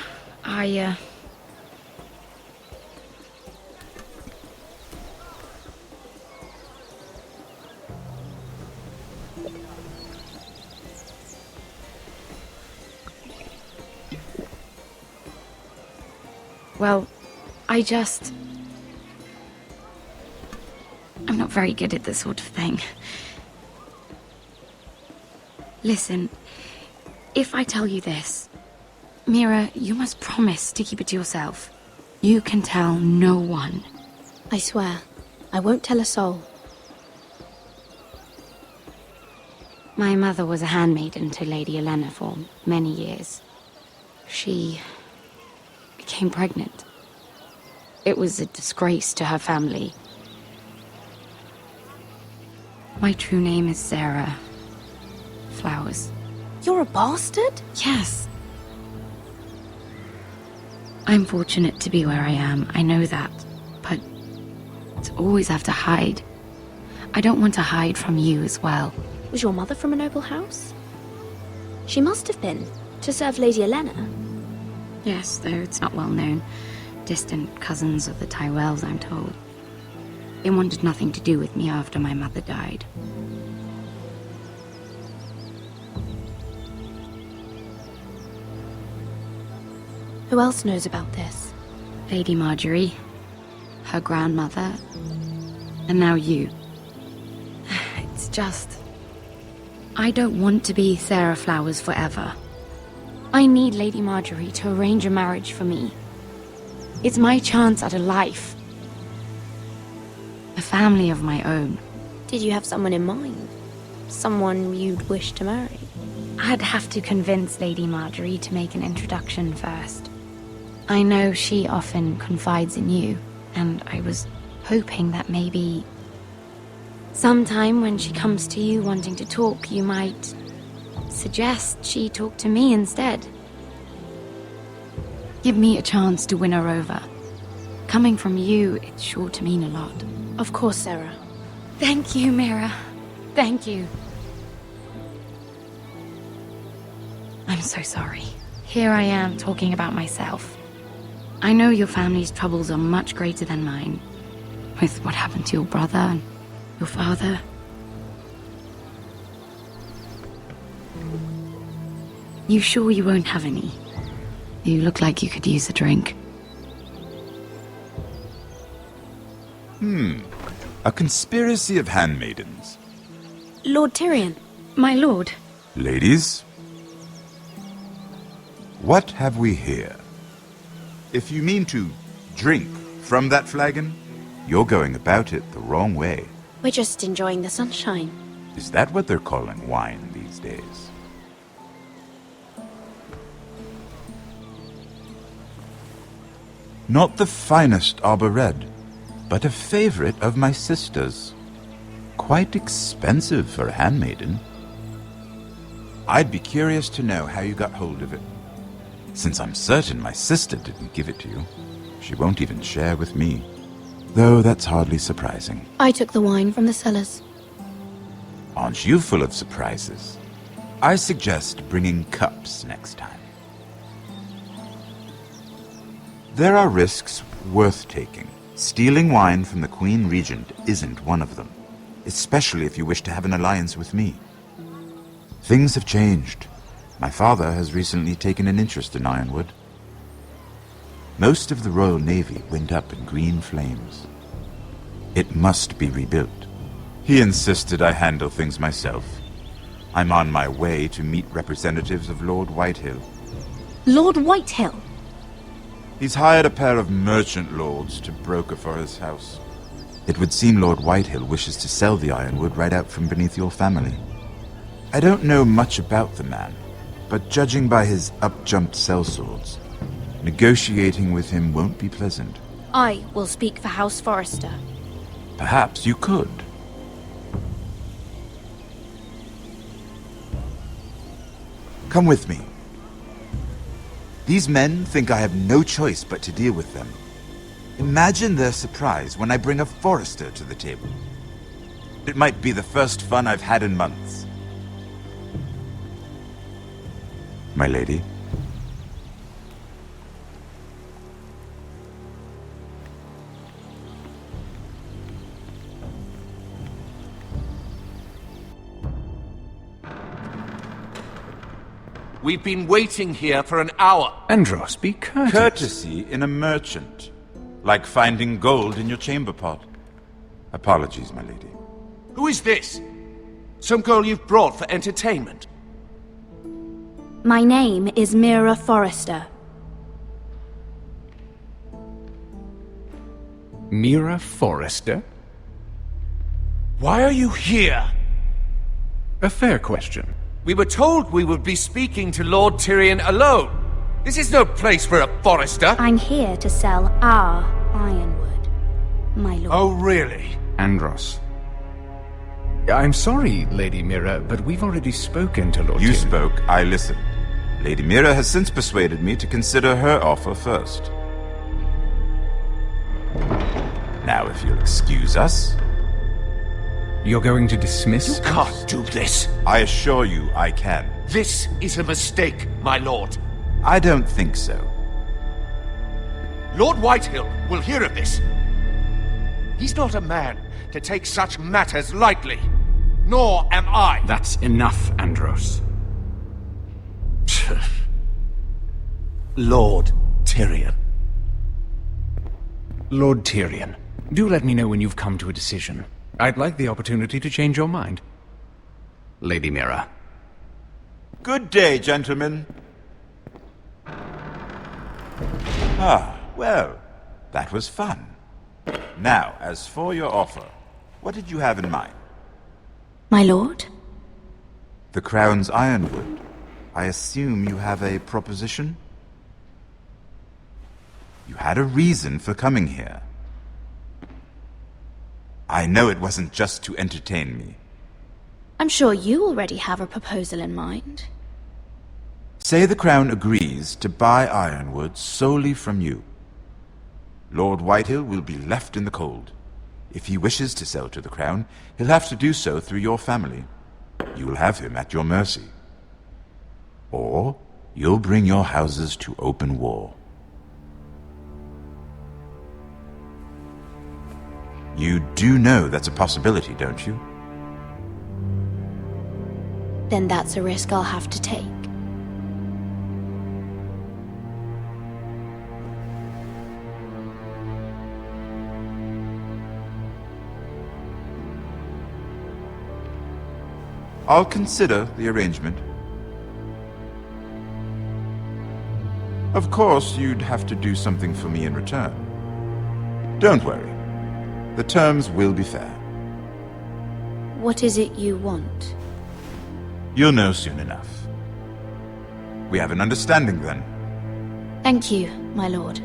Well, I'm not very good at this sort of thing. Listen, if I tell you this, Mira, you must promise to keep it to yourself. You can tell no one. I swear, I won't tell a soul. My mother was a handmaiden to Lady Olenna for many years. She became pregnant. It was a disgrace to her family. My true name is Sarah Flowers. You're a bastard? Yes. I'm fortunate to be where I am, I know that. But to always have to hide. I don't want to hide from you as well. Was your mother from a noble house? She must have been, to serve Lady Olenna. Yes, though it's not well known. Distant cousins of the Tyrells, I'm told. They wanted nothing to do with me after my mother died. Who else knows about this? Lady Marjorie, her grandmother, and now you. It's just... I don't want to be Sarah Flowers forever. I need Lady Marjorie to arrange a marriage for me. It's my chance at a life. A family of my own. Did you have someone in mind? Someone you'd wish to marry? I'd have to convince Lady Marjorie to make an introduction first. I know she often confides in you, and I was hoping that maybe sometime when she comes to you wanting to talk, you might suggest she talk to me instead. Give me a chance to win her over. Coming from you, it's sure to mean a lot. Of course, Sarah. Thank you, Mira. Thank you. I'm so sorry. Here I am talking about myself. I know your family's troubles are much greater than mine. With what happened to your brother and your father. You sure you won't have any? You look like you could use a drink. A conspiracy of handmaidens. Lord Tyrion. My lord. Ladies, what have we here? If you mean to drink from that flagon, you're going about it the wrong way. We're just enjoying the sunshine. Is that what they're calling wine these days? Not the finest arbor red, but a favorite of my sister's. Quite expensive for a handmaiden. I'd be curious to know how you got hold of it. Since I'm certain my sister didn't give it to you, she won't even share with me. Though that's hardly surprising. I took the wine from the cellars. Aren't you full of surprises? I suggest bringing cups next time. There are risks worth taking. Stealing wine from the Queen Regent isn't one of them, especially if you wish to have an alliance with me. Things have changed. My father has recently taken an interest in Ironwood. Most of the Royal Navy went up in green flames. It must be rebuilt. He insisted I handle things myself. I'm on my way to meet representatives of Lord Whitehill. Lord Whitehill? He's hired a pair of merchant lords to broker for his house. It would seem Lord Whitehill wishes to sell the Ironwood right out from beneath your family. I don't know much about the man, but judging by his up-jumped sellswords, negotiating with him won't be pleasant. I will speak for House Forrester. Perhaps you could. Come with me. These men think I have no choice but to deal with them. Imagine their surprise when I bring a Forrester to the table. It might be the first fun I've had in months. My lady. We've been waiting here for an hour. Andros, be courteous. Courtesy in a merchant. Like finding gold in your chamber pot. Apologies, my lady. Who is this? Some girl you've brought for entertainment? My name is Mira Forrester. Mira Forrester? Why are you here? A fair question. We were told we would be speaking to Lord Tyrion alone. This is no place for a Forrester. I'm here to sell our Ironwood, my lord. Oh, really? Andros. I'm sorry, Lady Mira, but we've already spoken to Lord You Tyrion. spoke, I listened. Lady Mira has since persuaded me to consider her offer first. Now, if you'll excuse us... You're going to dismiss You can't do this. I assure you I can. This is a mistake, my lord. I don't think so. Lord Whitehill will hear of this. He's not a man to take such matters lightly. Nor am I. That's enough, Andros. Lord Tyrion. Lord Tyrion, do let me know when you've come to a decision. I'd like the opportunity to change your mind. Lady Mira. Good day, gentlemen. Ah, well, That was fun. Now, as for your offer, what did you have in mind? My lord? The Crown's Ironwood. I assume you have a proposition? You had a reason for coming here. I know it wasn't just to entertain me. I'm sure you already have a proposal in mind. Say the Crown agrees to buy Ironwood solely from you. Lord Whitehill will be left in the cold. If he wishes to sell to the Crown, he'll have to do so through your family. You will have him at your mercy. Or you'll bring your houses to open war. You do know that's a possibility, don't you? Then that's a risk I'll have to take. I'll consider the arrangement. Of course, you'd have to do something for me in return. Don't worry. The terms will be fair. What is it you want? You'll know soon enough. We have an understanding then. Thank you, my lord.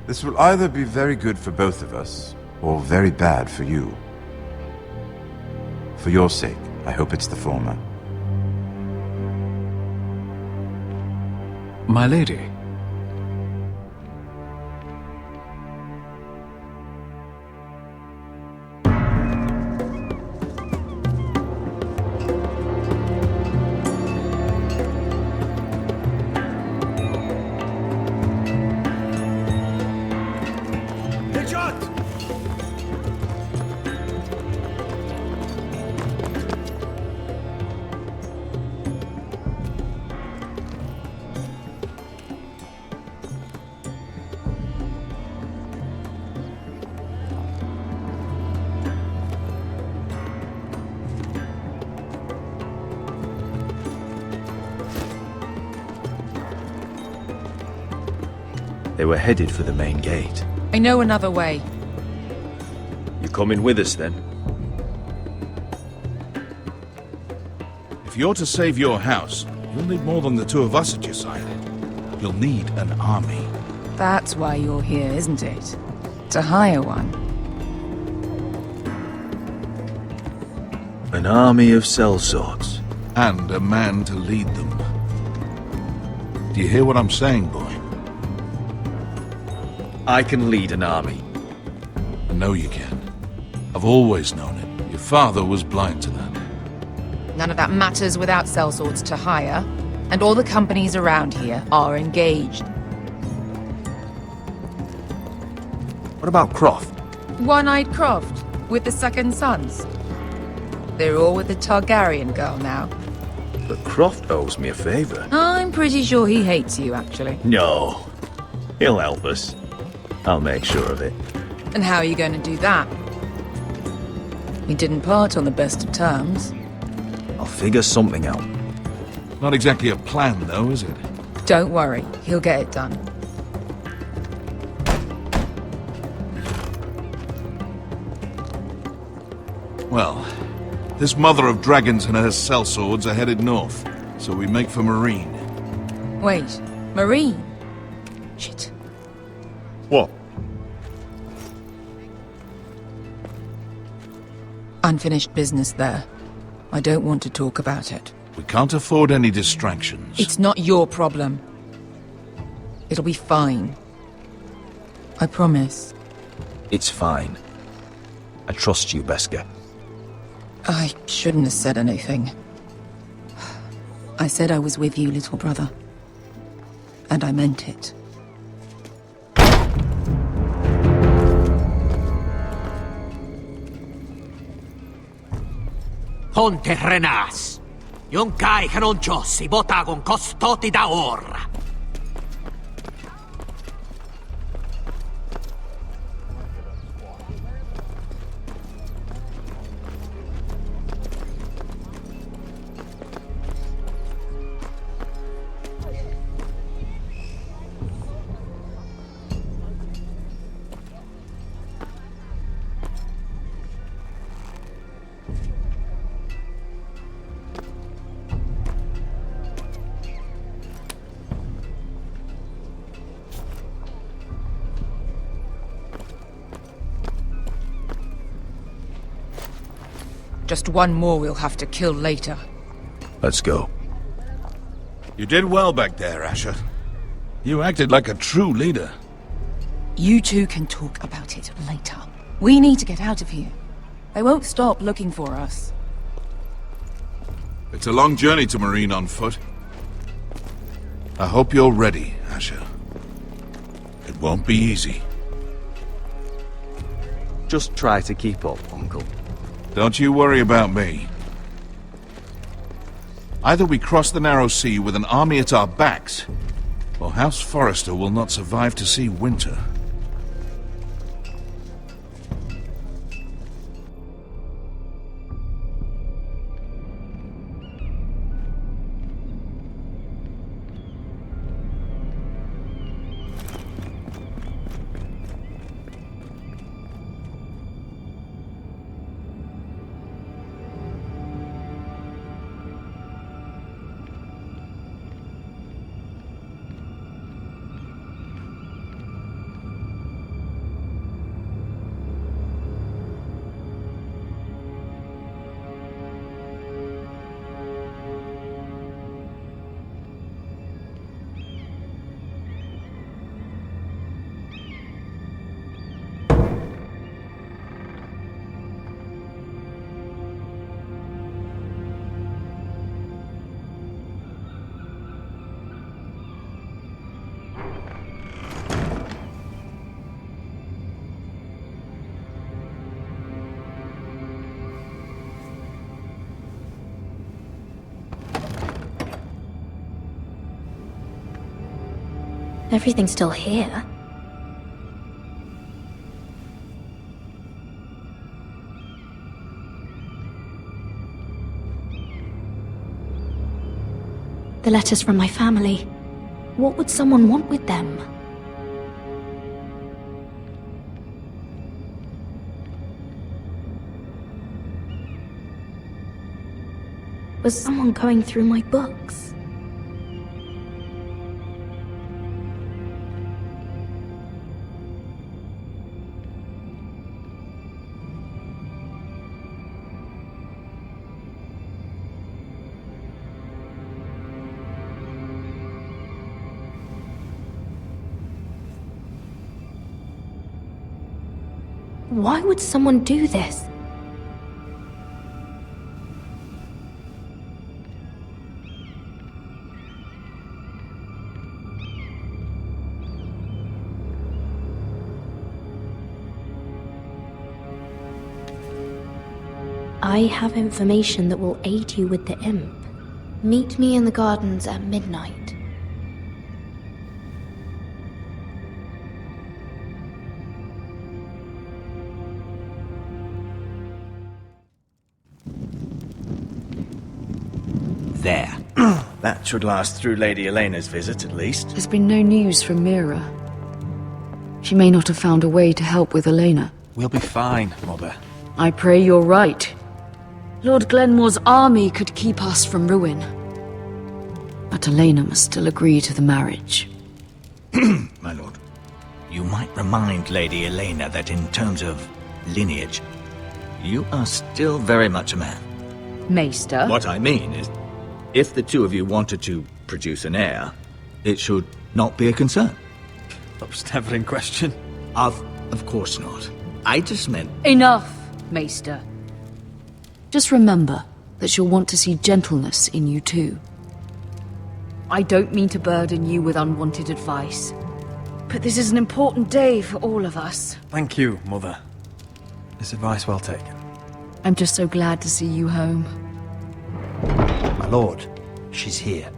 This will either be very good for both of us, or very bad for you. For your sake, I hope it's the former. My lady. They were headed for the main gate. I know another way. You coming with us then? If you're to save your house, you'll need more than the two of us at your side. You'll need an army. That's why you're here, isn't it? To hire one. An army of sellswords. And a man to lead them. Do you hear what I'm saying, boy? I can lead an army. I know you can. I've always known it. Your father was blind to that. None of that matters without sellswords to hire, and all the companies around here are engaged. What about Croft? One-Eyed Croft, with the second sons. They're all with the Targaryen girl now. But Croft owes me a favor. I'm pretty sure he hates you, actually. No. He'll help us. I'll make sure of it. And how are you going to do that? We didn't part on the best of terms. I'll figure something out. Not exactly a plan, though, is it? Don't worry, he'll get it done. Well, this mother of dragons and her sellswords are headed north, so we make for Marine. Wait, Marine? Shit. What? Unfinished business there. I don't want to talk about it. We can't afford any distractions. It's not your problem. It'll be fine. I promise. It's fine. I trust you, Beskar. I shouldn't have said anything. I said I was with you, little brother. And I meant it. Ponte Renas. Yon kai canoncho si botagon costoti da ora. Just one more we'll have to kill later. Let's go. You did well back there, Asher. You acted like a true leader. You two can talk about it later. We need to get out of here. They won't stop looking for us. It's a long journey to Marine on foot. I hope you're ready, Asher. It won't be easy. Just try to keep up, Uncle. Don't you worry about me. Either we cross the narrow sea with an army at our backs, or House Forrester will not survive to see winter. Everything's still here. The letters from my family. What would someone want with them? Was someone going through my books? Why would someone do this? I have information that will aid you with the imp. Meet me in the gardens at midnight. There. That should last through Lady Elena's visit, at least. There's been no news from Mira. She may not have found a way to help with Elena. We'll be fine, Mother. I pray you're right. Lord Glenmore's army could keep us from ruin. But Elena must still agree to the marriage. My lord, you might remind Lady Elena that in terms of lineage, you are still very much a man. Maester? What I mean is, if the two of you wanted to produce an heir, it should not be a concern. That was never in question. Of course not. I just meant... Enough, Maester. Just remember that she'll want to see gentleness in you too. I don't mean to burden you with unwanted advice, but this is an important day for all of us. Thank you, Mother. This advice well taken. I'm just so glad to see you home. My lord, she's here.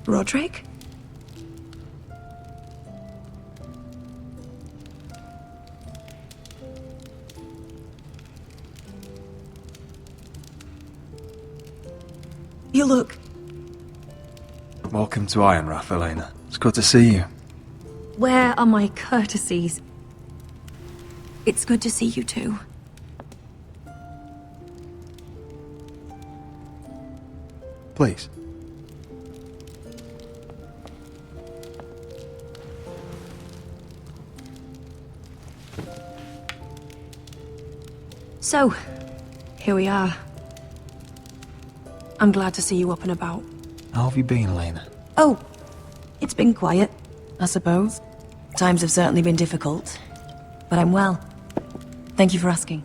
Roderick? You look... Welcome to Ironrath, Elena. It's good to see you. Where are my courtesies? It's good to see you too. Please. So, here we are. I'm glad to see you up and about. How have you been, Elena? Oh, it's been quiet, I suppose. Times have certainly been difficult, but I'm well. Thank you for asking.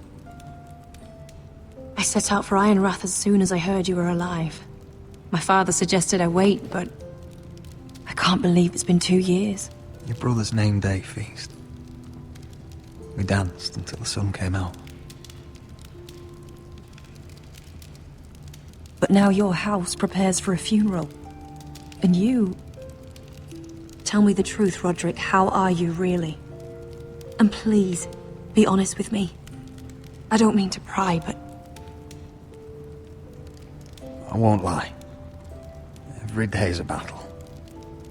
I set out for Ironrath as soon as I heard you were alive. My father suggested I wait, but I can't believe it's been 2 years. Your brother's name day feast. We danced until the sun came out. But now your house prepares for a funeral. And you... Tell me the truth, Roderick. How are you, really? And please, be honest with me. I don't mean to pry, but... I won't lie. Every day's a battle.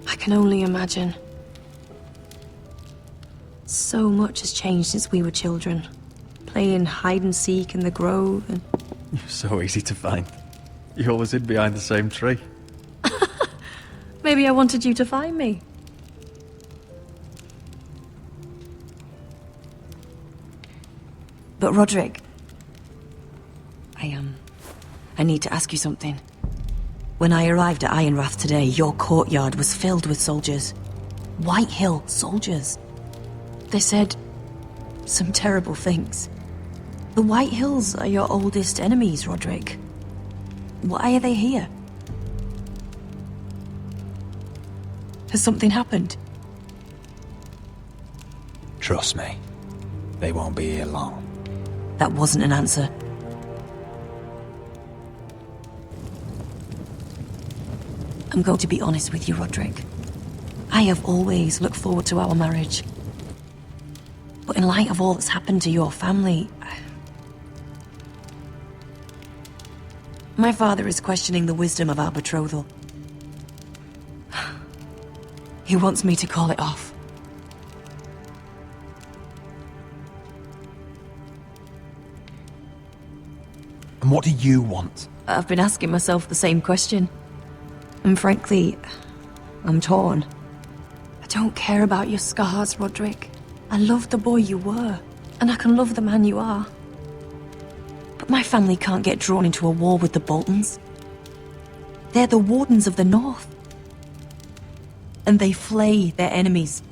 I can only imagine. So much has changed since we were children. Playing hide and seek in the grove and... You're so easy to find. You always hid behind the same tree. Maybe I wanted you to find me. But Roderick... I need to ask you something. When I arrived at Ironrath today, your courtyard was filled with soldiers. White Hill soldiers. They said some terrible things. The White Hills are your oldest enemies, Roderick. Why are they here? Has something happened? Trust me, they won't be here long. That wasn't an answer. I'm going to be honest with you, Roderick. I have always looked forward to our marriage. But in light of all that's happened to your family... My father is questioning the wisdom of our betrothal. He wants me to call it off. And what do you want? I've been asking myself the same question. And frankly, I'm torn. I don't care about your scars, Roderick. I love the boy you were, and I can love the man you are. But my family can't get drawn into a war with the Boltons. They're the Wardens of the North. And they flay their enemies.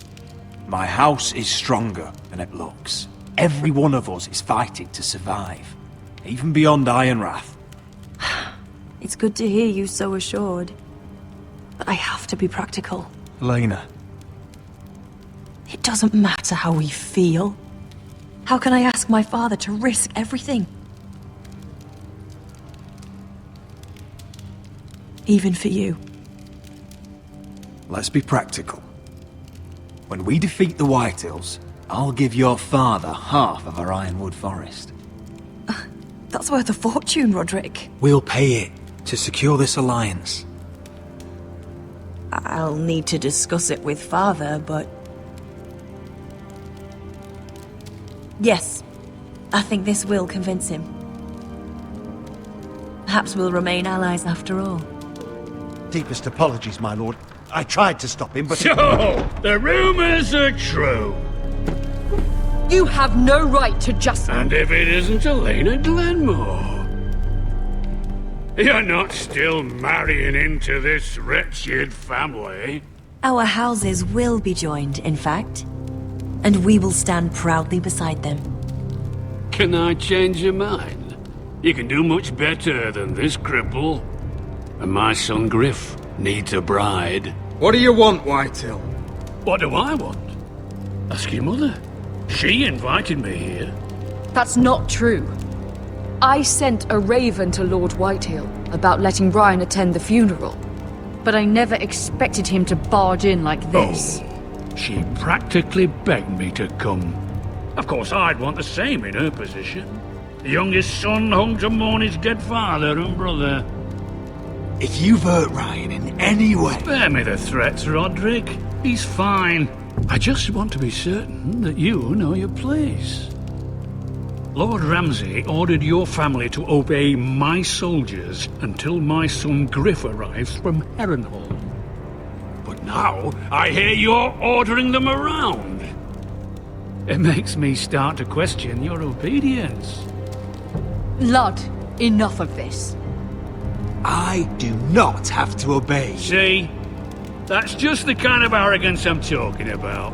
My house is stronger than it looks. Every one of us is fighting to survive, even beyond Ironrath. It's good to hear you so assured. But I have to be practical. Elena. It doesn't matter how we feel. How can I ask my father to risk everything? Even for you. Let's be practical. When we defeat the Whitehills, I'll give your father half of our Ironwood Forest. That's worth a fortune, Roderick. We'll pay it to secure this alliance. I'll need to discuss it with father, but... Yes, I think this will convince him. Perhaps we'll remain allies after all. Deepest apologies, my lord. I tried to stop him, but... So, the rumors are true. You have no right to just... And if it isn't Elena Glenmore? You're not still marrying into this wretched family? Our houses will be joined, in fact. And we will stand proudly beside them. Can I change your mind? You can do much better than this cripple. And my son Griff needs a bride. What do you want, Whitehill? What do I want? Ask your mother. She invited me here. That's not true. I sent a raven to Lord Whitehill about letting Brian attend the funeral. But I never expected him to barge in like this. Oh, she practically begged me to come. Of course, I'd want the same in her position. The youngest son home to mourn his dead father and brother. If you've hurt Ryan in any way... Spare me the threats, Roderick. He's fine. I just want to be certain that you know your place. Lord Ramsay ordered your family to obey my soldiers until my son Griff arrives from Harrenhal. But now I hear you're ordering them around. It makes me start to question your obedience. Lud, enough of this. I do not have to obey. See? That's just the kind of arrogance I'm talking about.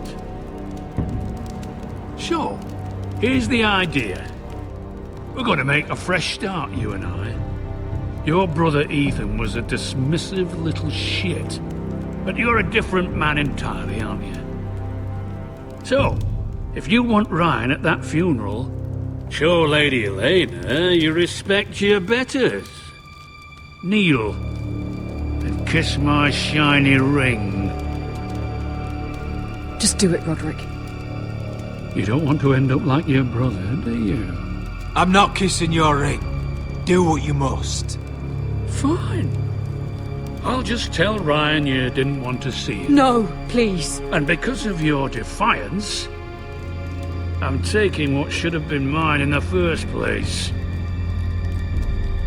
So, here's the idea. We're going to make a fresh start, you and I. Your brother Ethan was a dismissive little shit. But you're a different man entirely, aren't you? So, if you want Ryan at that funeral, show Lady Elena you respect your betters. Kneel and kiss my shiny ring. Just do it, Roderick. You don't want to end up like your brother, do you? I'm not kissing your ring. Do what you must. Fine. I'll just tell Ryan you didn't want to see him. No, please. And because of your defiance, I'm taking what should have been mine in the first place.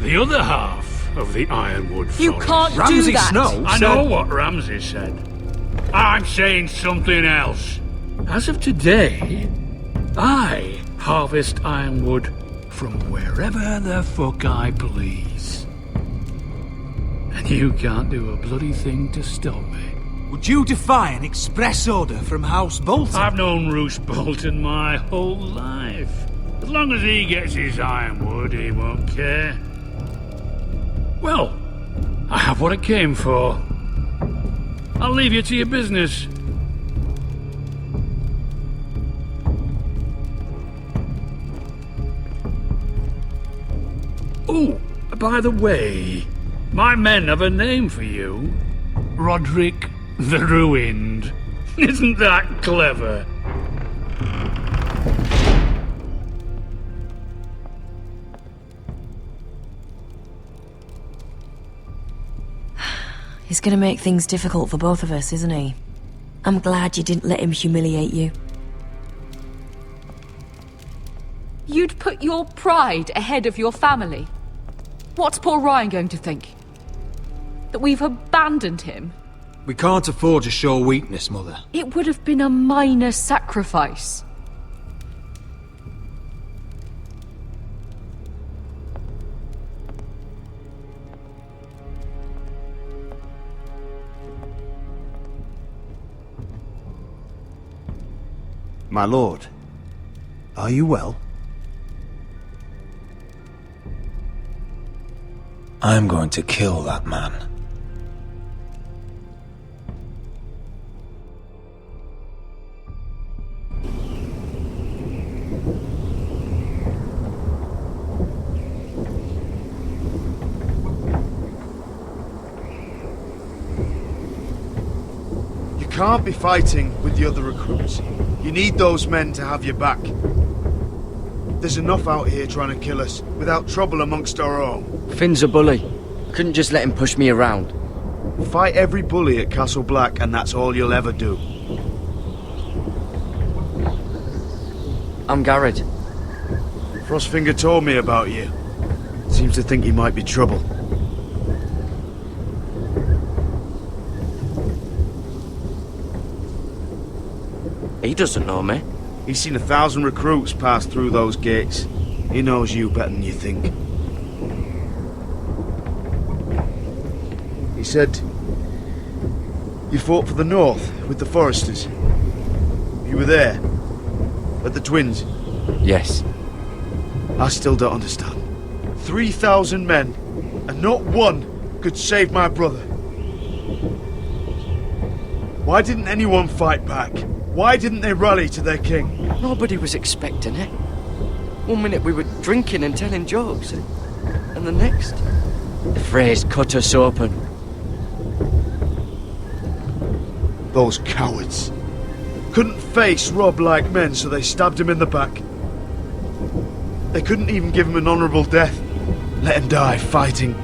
The other half of the Ironwood Forest. You can't do Ramsay that! Snow I know what Ramsay said. I'm saying something else. As of today, I harvest Ironwood from wherever the fuck I please. And you can't do a bloody thing to stop me. Would you defy an express order from House Bolton? I've known Roose Bolton my whole life. As long as he gets his Ironwood, he won't care. Well, I have what I came for. I'll leave you to your business. Oh, by the way, my men have a name for you. Roderick the Ruined. Isn't that clever? He's gonna make things difficult for both of us, isn't he? I'm glad you didn't let him humiliate you. You'd put your pride ahead of your family. What's poor Ryan going to think? That we've abandoned him? We can't afford to show weakness, Mother. It would have been a minor sacrifice. My lord, are you well? I'm going to kill that man. You can't be fighting with the other recruits. You need those men to have your back. There's enough out here trying to kill us, without trouble amongst our own. Finn's a bully. Couldn't just let him push me around. Fight every bully at Castle Black, and that's all you'll ever do. I'm Garrett. Frostfinger told me about you. Seems to think you might be trouble. He doesn't know me. He's seen 1,000 recruits pass through those gates. He knows you better than you think. He said you fought for the North with the Foresters. You were there, at the Twins. Yes. I still don't understand. 3,000 men, and not one could save my brother. Why didn't anyone fight back? Why didn't they rally to their king? Nobody was expecting it. One minute we were drinking and telling jokes, and the next, the Freys cut us open. Those cowards. Couldn't face Rob like men, so they stabbed him in the back. They couldn't even give him an honourable death. Let him die fighting.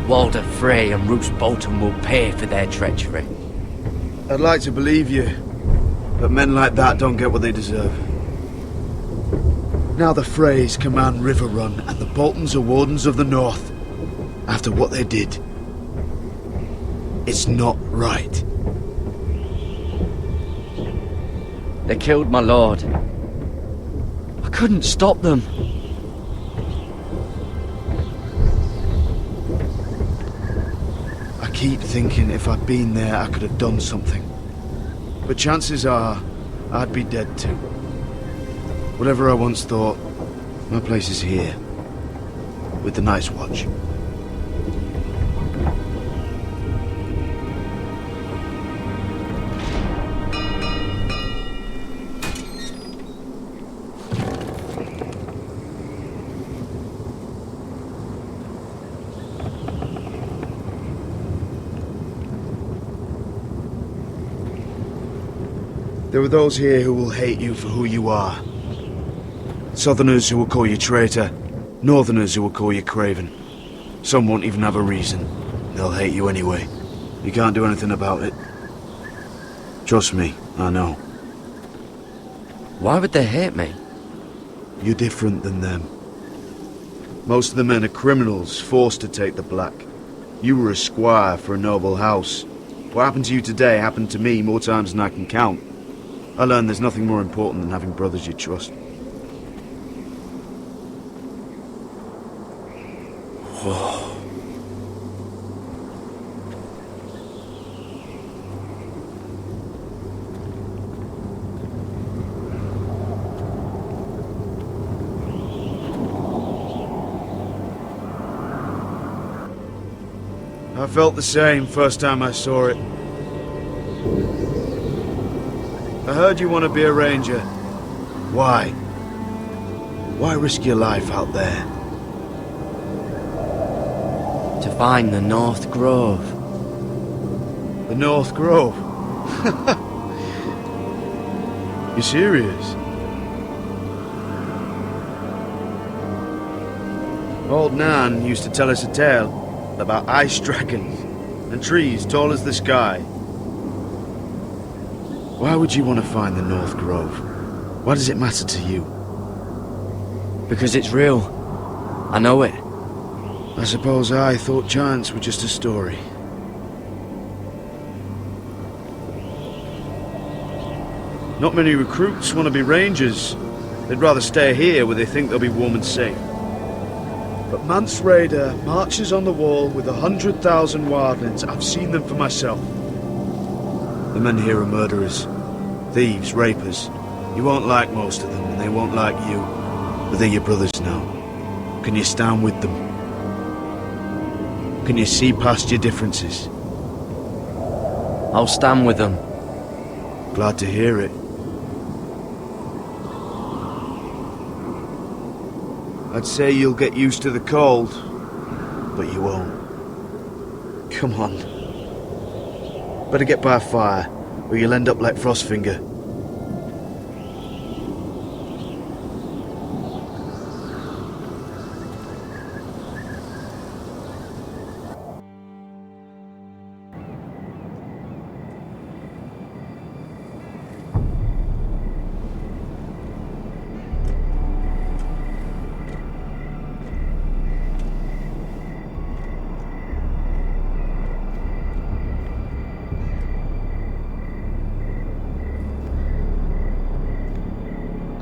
Walder Frey and Roose Bolton will pay for their treachery. I'd like to believe you, but men like that don't get what they deserve. Now the Freys command River Run, and the Boltons are Wardens of the North. After what they did. It's not right. They killed my lord. I couldn't stop them. keep thinking if I'd been there, I could have done something. But chances are, I'd be dead too. Whatever I once thought, my place is here. With the Night's Watch. There are those here who will hate you for who you are. Southerners who will call you traitor, Northerners who will call you craven. Some won't even have a reason. They'll hate you anyway. You can't do anything about it. Trust me, I know. Why would they hate me? You're different than them. Most of the men are criminals, forced to take the black. You were a squire for a noble house. What happened to you today happened to me more times than I can count. I learned there's nothing more important than having brothers you trust. I felt the same first time I saw it. I heard you want to be a ranger. Why? Why risk your life out there? To find the North Grove. The North Grove? You serious? Old Nan used to tell us a tale about ice dragons and trees tall as the sky. Why would you want to find the North Grove? Why does it matter to you? Because it's real. I know it. I suppose I thought giants were just a story. Not many recruits want to be rangers. They'd rather stay here where they think they'll be warm and safe. But Mance Raider marches on the wall with 100,000 wildlings. I've seen them for myself. The men here are murderers, thieves, rapers. You won't like most of them, and they won't like you. But they're your brothers now. Can you stand with them? Can you see past your differences? I'll stand with them. Glad to hear it. I'd say you'll get used to the cold, but you won't. Come on. Better get by a fire, or you'll end up like Frostfinger.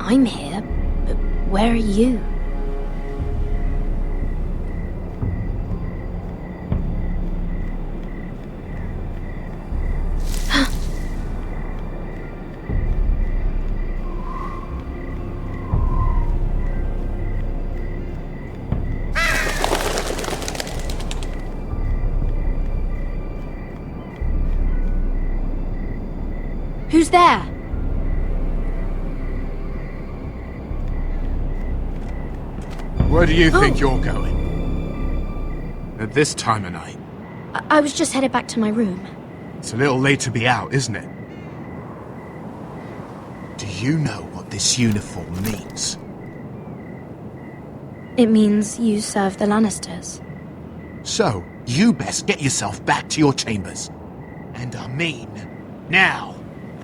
I'm here, but where are you? Who's there? Where do you think you're going? At this time of night? I was just headed back to my room. It's a little late to be out, isn't it? Do you know what this uniform means? It means you serve the Lannisters. So, you best get yourself back to your chambers. And I mean, now.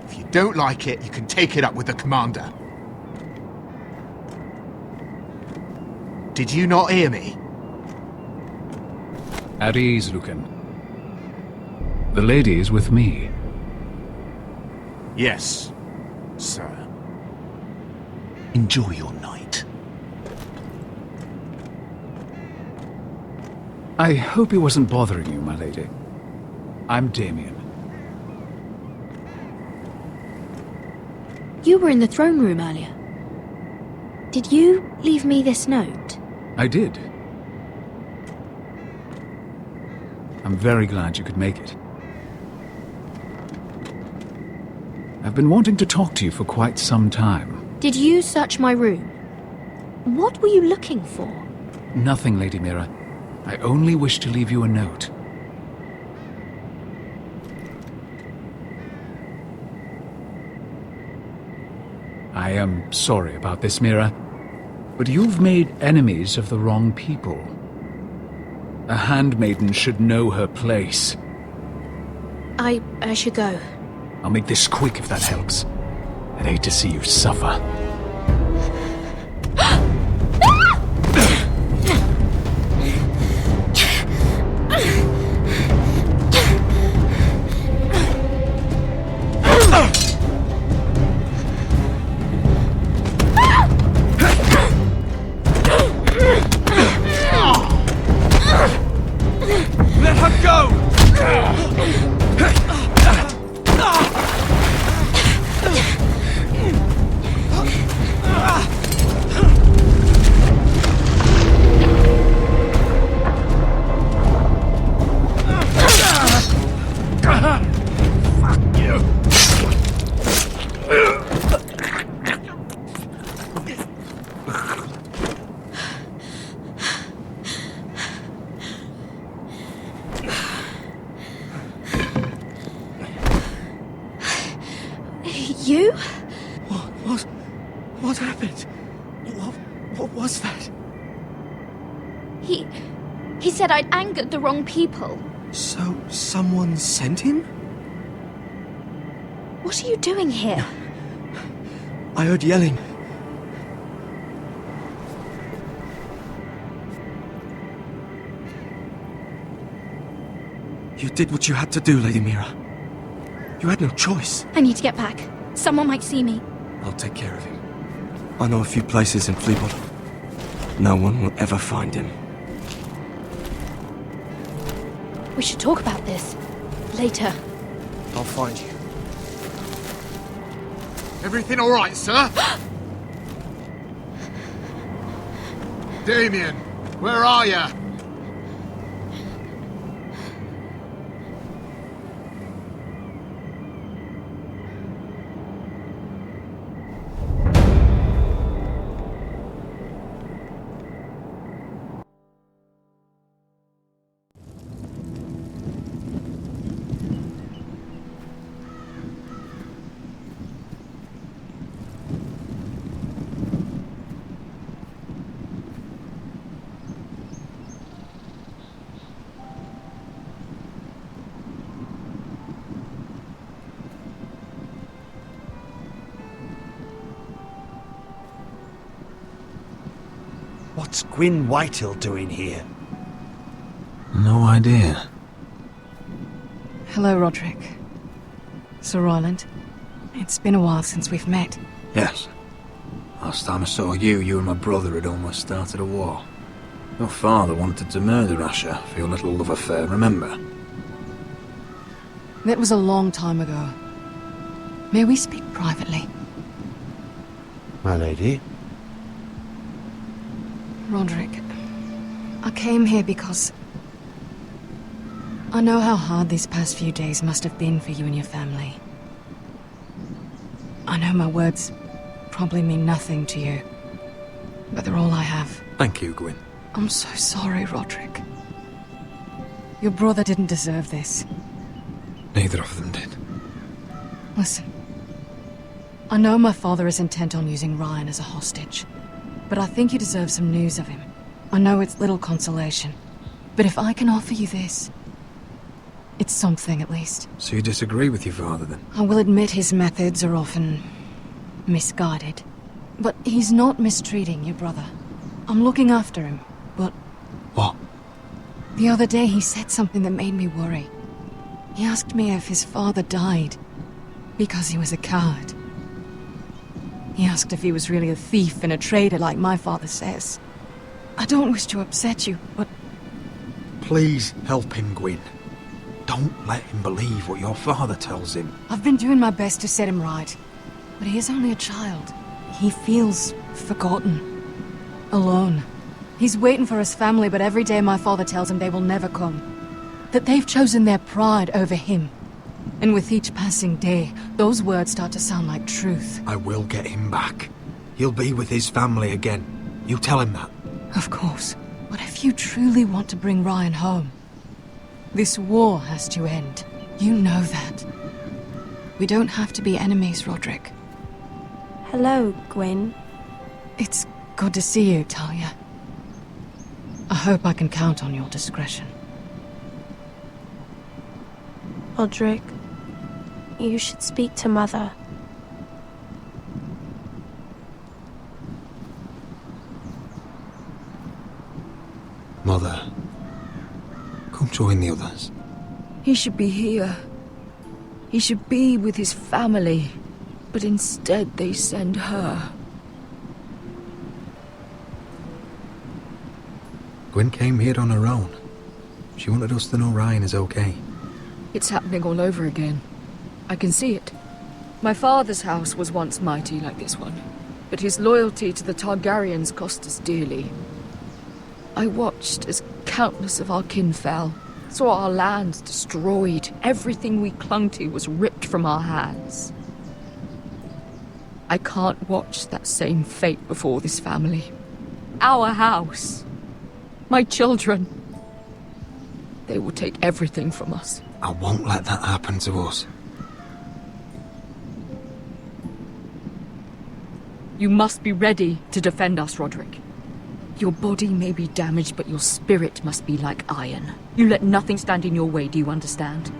If you don't like it, you can take it up with the commander. Did you not hear me? At ease, Lucan. The lady is with me. Yes, sir. Enjoy your night. I hope he wasn't bothering you, my lady. I'm Damien. You were in the throne room earlier. Did you leave me this note? I did. I'm very glad you could make it. I've been wanting to talk to you for quite some time. Did you search my room? What were you looking for? Nothing, Lady Mira. I only wish to leave you a note. I am sorry about this, Mira, but you've made enemies of the wrong people. A handmaiden should know her place. I should go. I'll make this quick if that helps. I'd hate to see you suffer. Let her go! You? What happened? What was that? He said I'd angered the wrong people. So, someone sent him? What are you doing here? I heard yelling. You did what you had to do, Lady Mira. You had no choice. I need to get back. Someone might see me. I'll take care of him. I know a few places in Fleetwood. No one will ever find him. We should talk about this. Later. I'll find you. Everything all right, sir? Damien, where are you? What's Gwyn Whitehill doing here? No idea. Hello, Roderick. Sir Roland. It's been a while since we've met. Yes. Last time I saw you, you and my brother had almost started a war. Your father wanted to murder Asher for your little love affair, remember? That was a long time ago. May we speak privately? My lady? Roderick, I came here because I know how hard these past few days must have been for you and your family. I know my words probably mean nothing to you, but they're all I have. Thank you, Gwyn. I'm so sorry, Roderick. Your brother didn't deserve this. Neither of them did. Listen, I know my father is intent on using Ryan as a hostage, but I think you deserve some news of him. I know it's little consolation, but if I can offer you this, it's something at least. So you disagree with your father, then? I will admit his methods are often misguided, but he's not mistreating your brother. I'm looking after him, but... What? The other day he said something that made me worry. He asked me if his father died because he was a coward. He asked if he was really a thief and a traitor like my father says. I don't wish to upset you, but... Please help him, Gwyn. Don't let him believe what your father tells him. I've been doing my best to set him right. But he is only a child. He feels forgotten. Alone. He's waiting for his family, but every day my father tells him they will never come. That they've chosen their pride over him. And with each passing day, those words start to sound like truth. I will get him back. He'll be with his family again. You tell him that. Of course. But if you truly want to bring Ryan home, this war has to end. You know that. We don't have to be enemies, Roderick. Hello, Gwyn. It's good to see you, Talia. I hope I can count on your discretion. Roderick, you should speak to Mother. Mother, come join the others. He should be here. He should be with his family. But instead they send her. Gwyn came here on her own. She wanted us to know Ryan is okay. It's happening all over again. I can see it. My father's house was once mighty like this one, but his loyalty to the Targaryens cost us dearly. I watched as countless of our kin fell, saw our lands destroyed, everything we clung to was ripped from our hands. I can't watch that same fate before this family. Our house. My children. They will take everything from us. I won't let that happen to us. You must be ready to defend us, Roderick. Your body may be damaged, but your spirit must be like iron. You let nothing stand in your way, do you understand?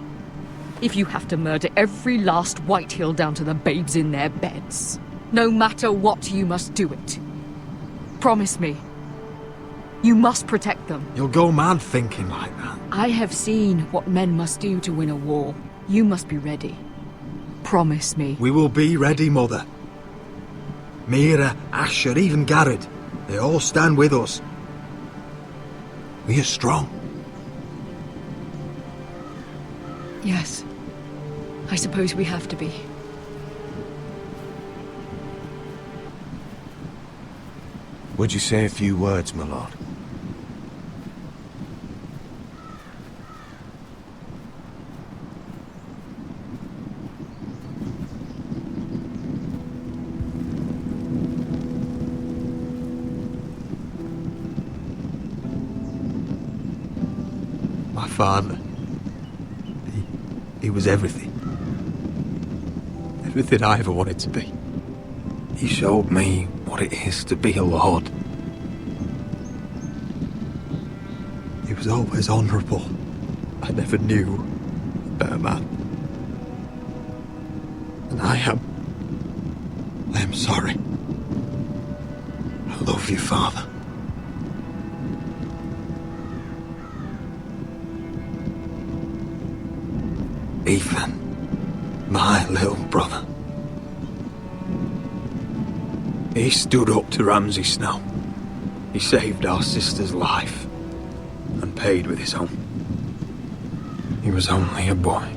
If you have to murder every last Whitehill down to the babes in their beds, no matter what, you must do it. Promise me. You must protect them. You'll go mad thinking like that. I have seen what men must do to win a war. You must be ready. Promise me. We will be ready, Mother. Mira, Asher, even Garrett. They all stand with us. We are strong. Yes. I suppose we have to be. Would you say a few words, my lord? My father. He was everything. Everything I ever wanted to be. He showed me what it is to be a lord. He was always honourable. I never knew a better man. And I am sorry. I love you, Father. Ethan, my little brother. He stood up to Ramsay Snow. He saved our sister's life and paid with his own. He was only a boy.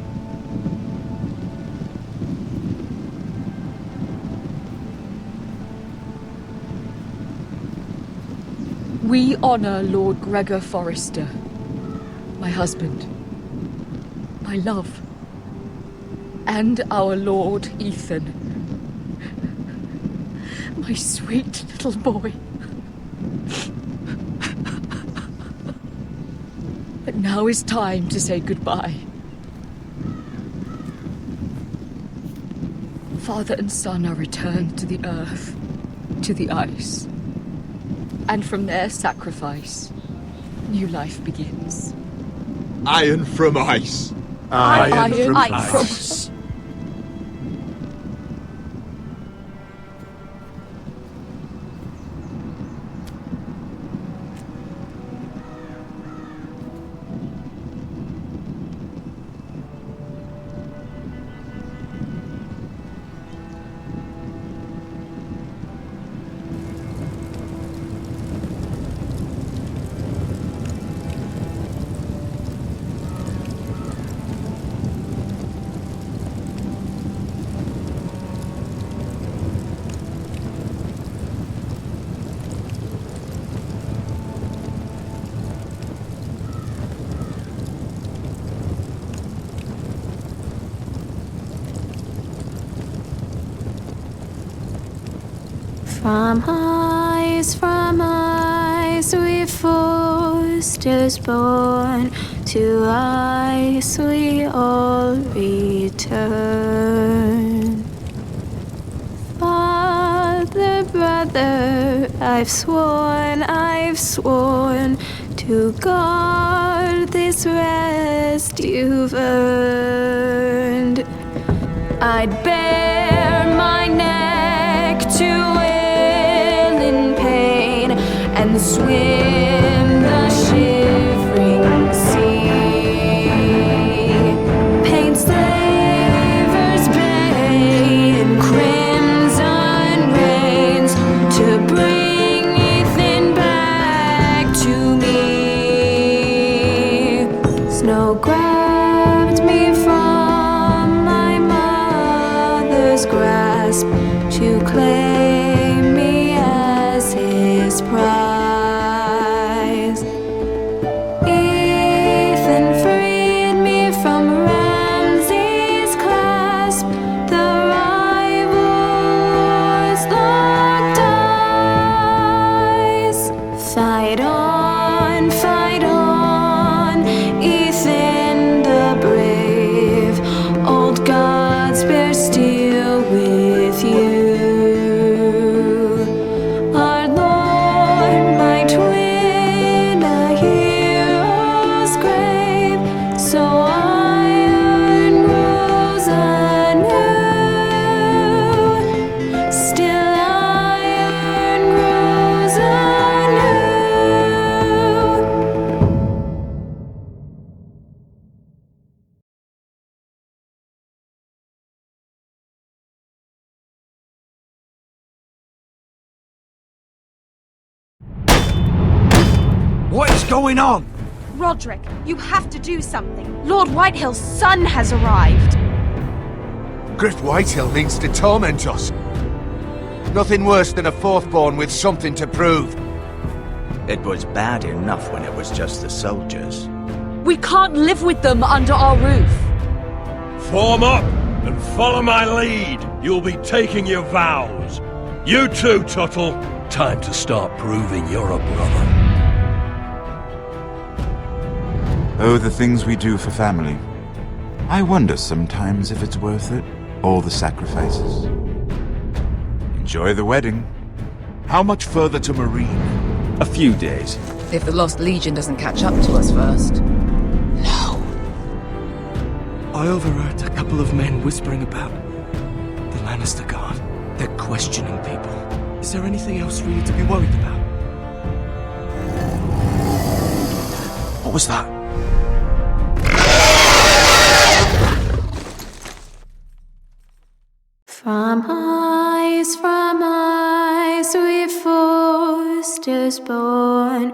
We honor Lord Gregor Forrester, my husband, my love, and our Lord Ethan, my sweet little boy. But now is time to say goodbye. Father and son are returned to the earth, to the ice. And from their sacrifice, new life begins. Iron from ice. Iron from ice. From ice we foresters born, to ice we all return. Father, brother, I've sworn to guard this rest you've earned. I'd bare my neck to wail in pain and swim the shivering sea. Paint slavers' bay in crimson rains to bring Ethan back to me. Snow grabbed me from my mother's grasp to claim me as his prize. Ethan freed me from Ramsay's clasp. The rivals locked eyes. Fight on, Ethan the brave. Old gods bear steel with you. Our Lord, my twin, a hero's grave. So iron grows anew. Still iron grows anew. What is going on? Roderick, you have to do something. Lord Whitehill's son has arrived. Griff Whitehill means to torment us. Nothing worse than a fourthborn with something to prove. It was bad enough when it was just the soldiers. We can't live with them under our roof. Form up and follow my lead. You'll be taking your vows. You too, Tuttle. Time to start proving you're a brother. Oh, the things we do for family. I wonder sometimes if it's worth it, all the sacrifices. Enjoy the wedding. How much further to Marine? A few days. If the Lost Legion doesn't catch up to us first. I overheard a couple of men whispering about the Lannister Guard. They're questioning people. Is there anything else we need to be worried about? What was that? From ice we foresters born,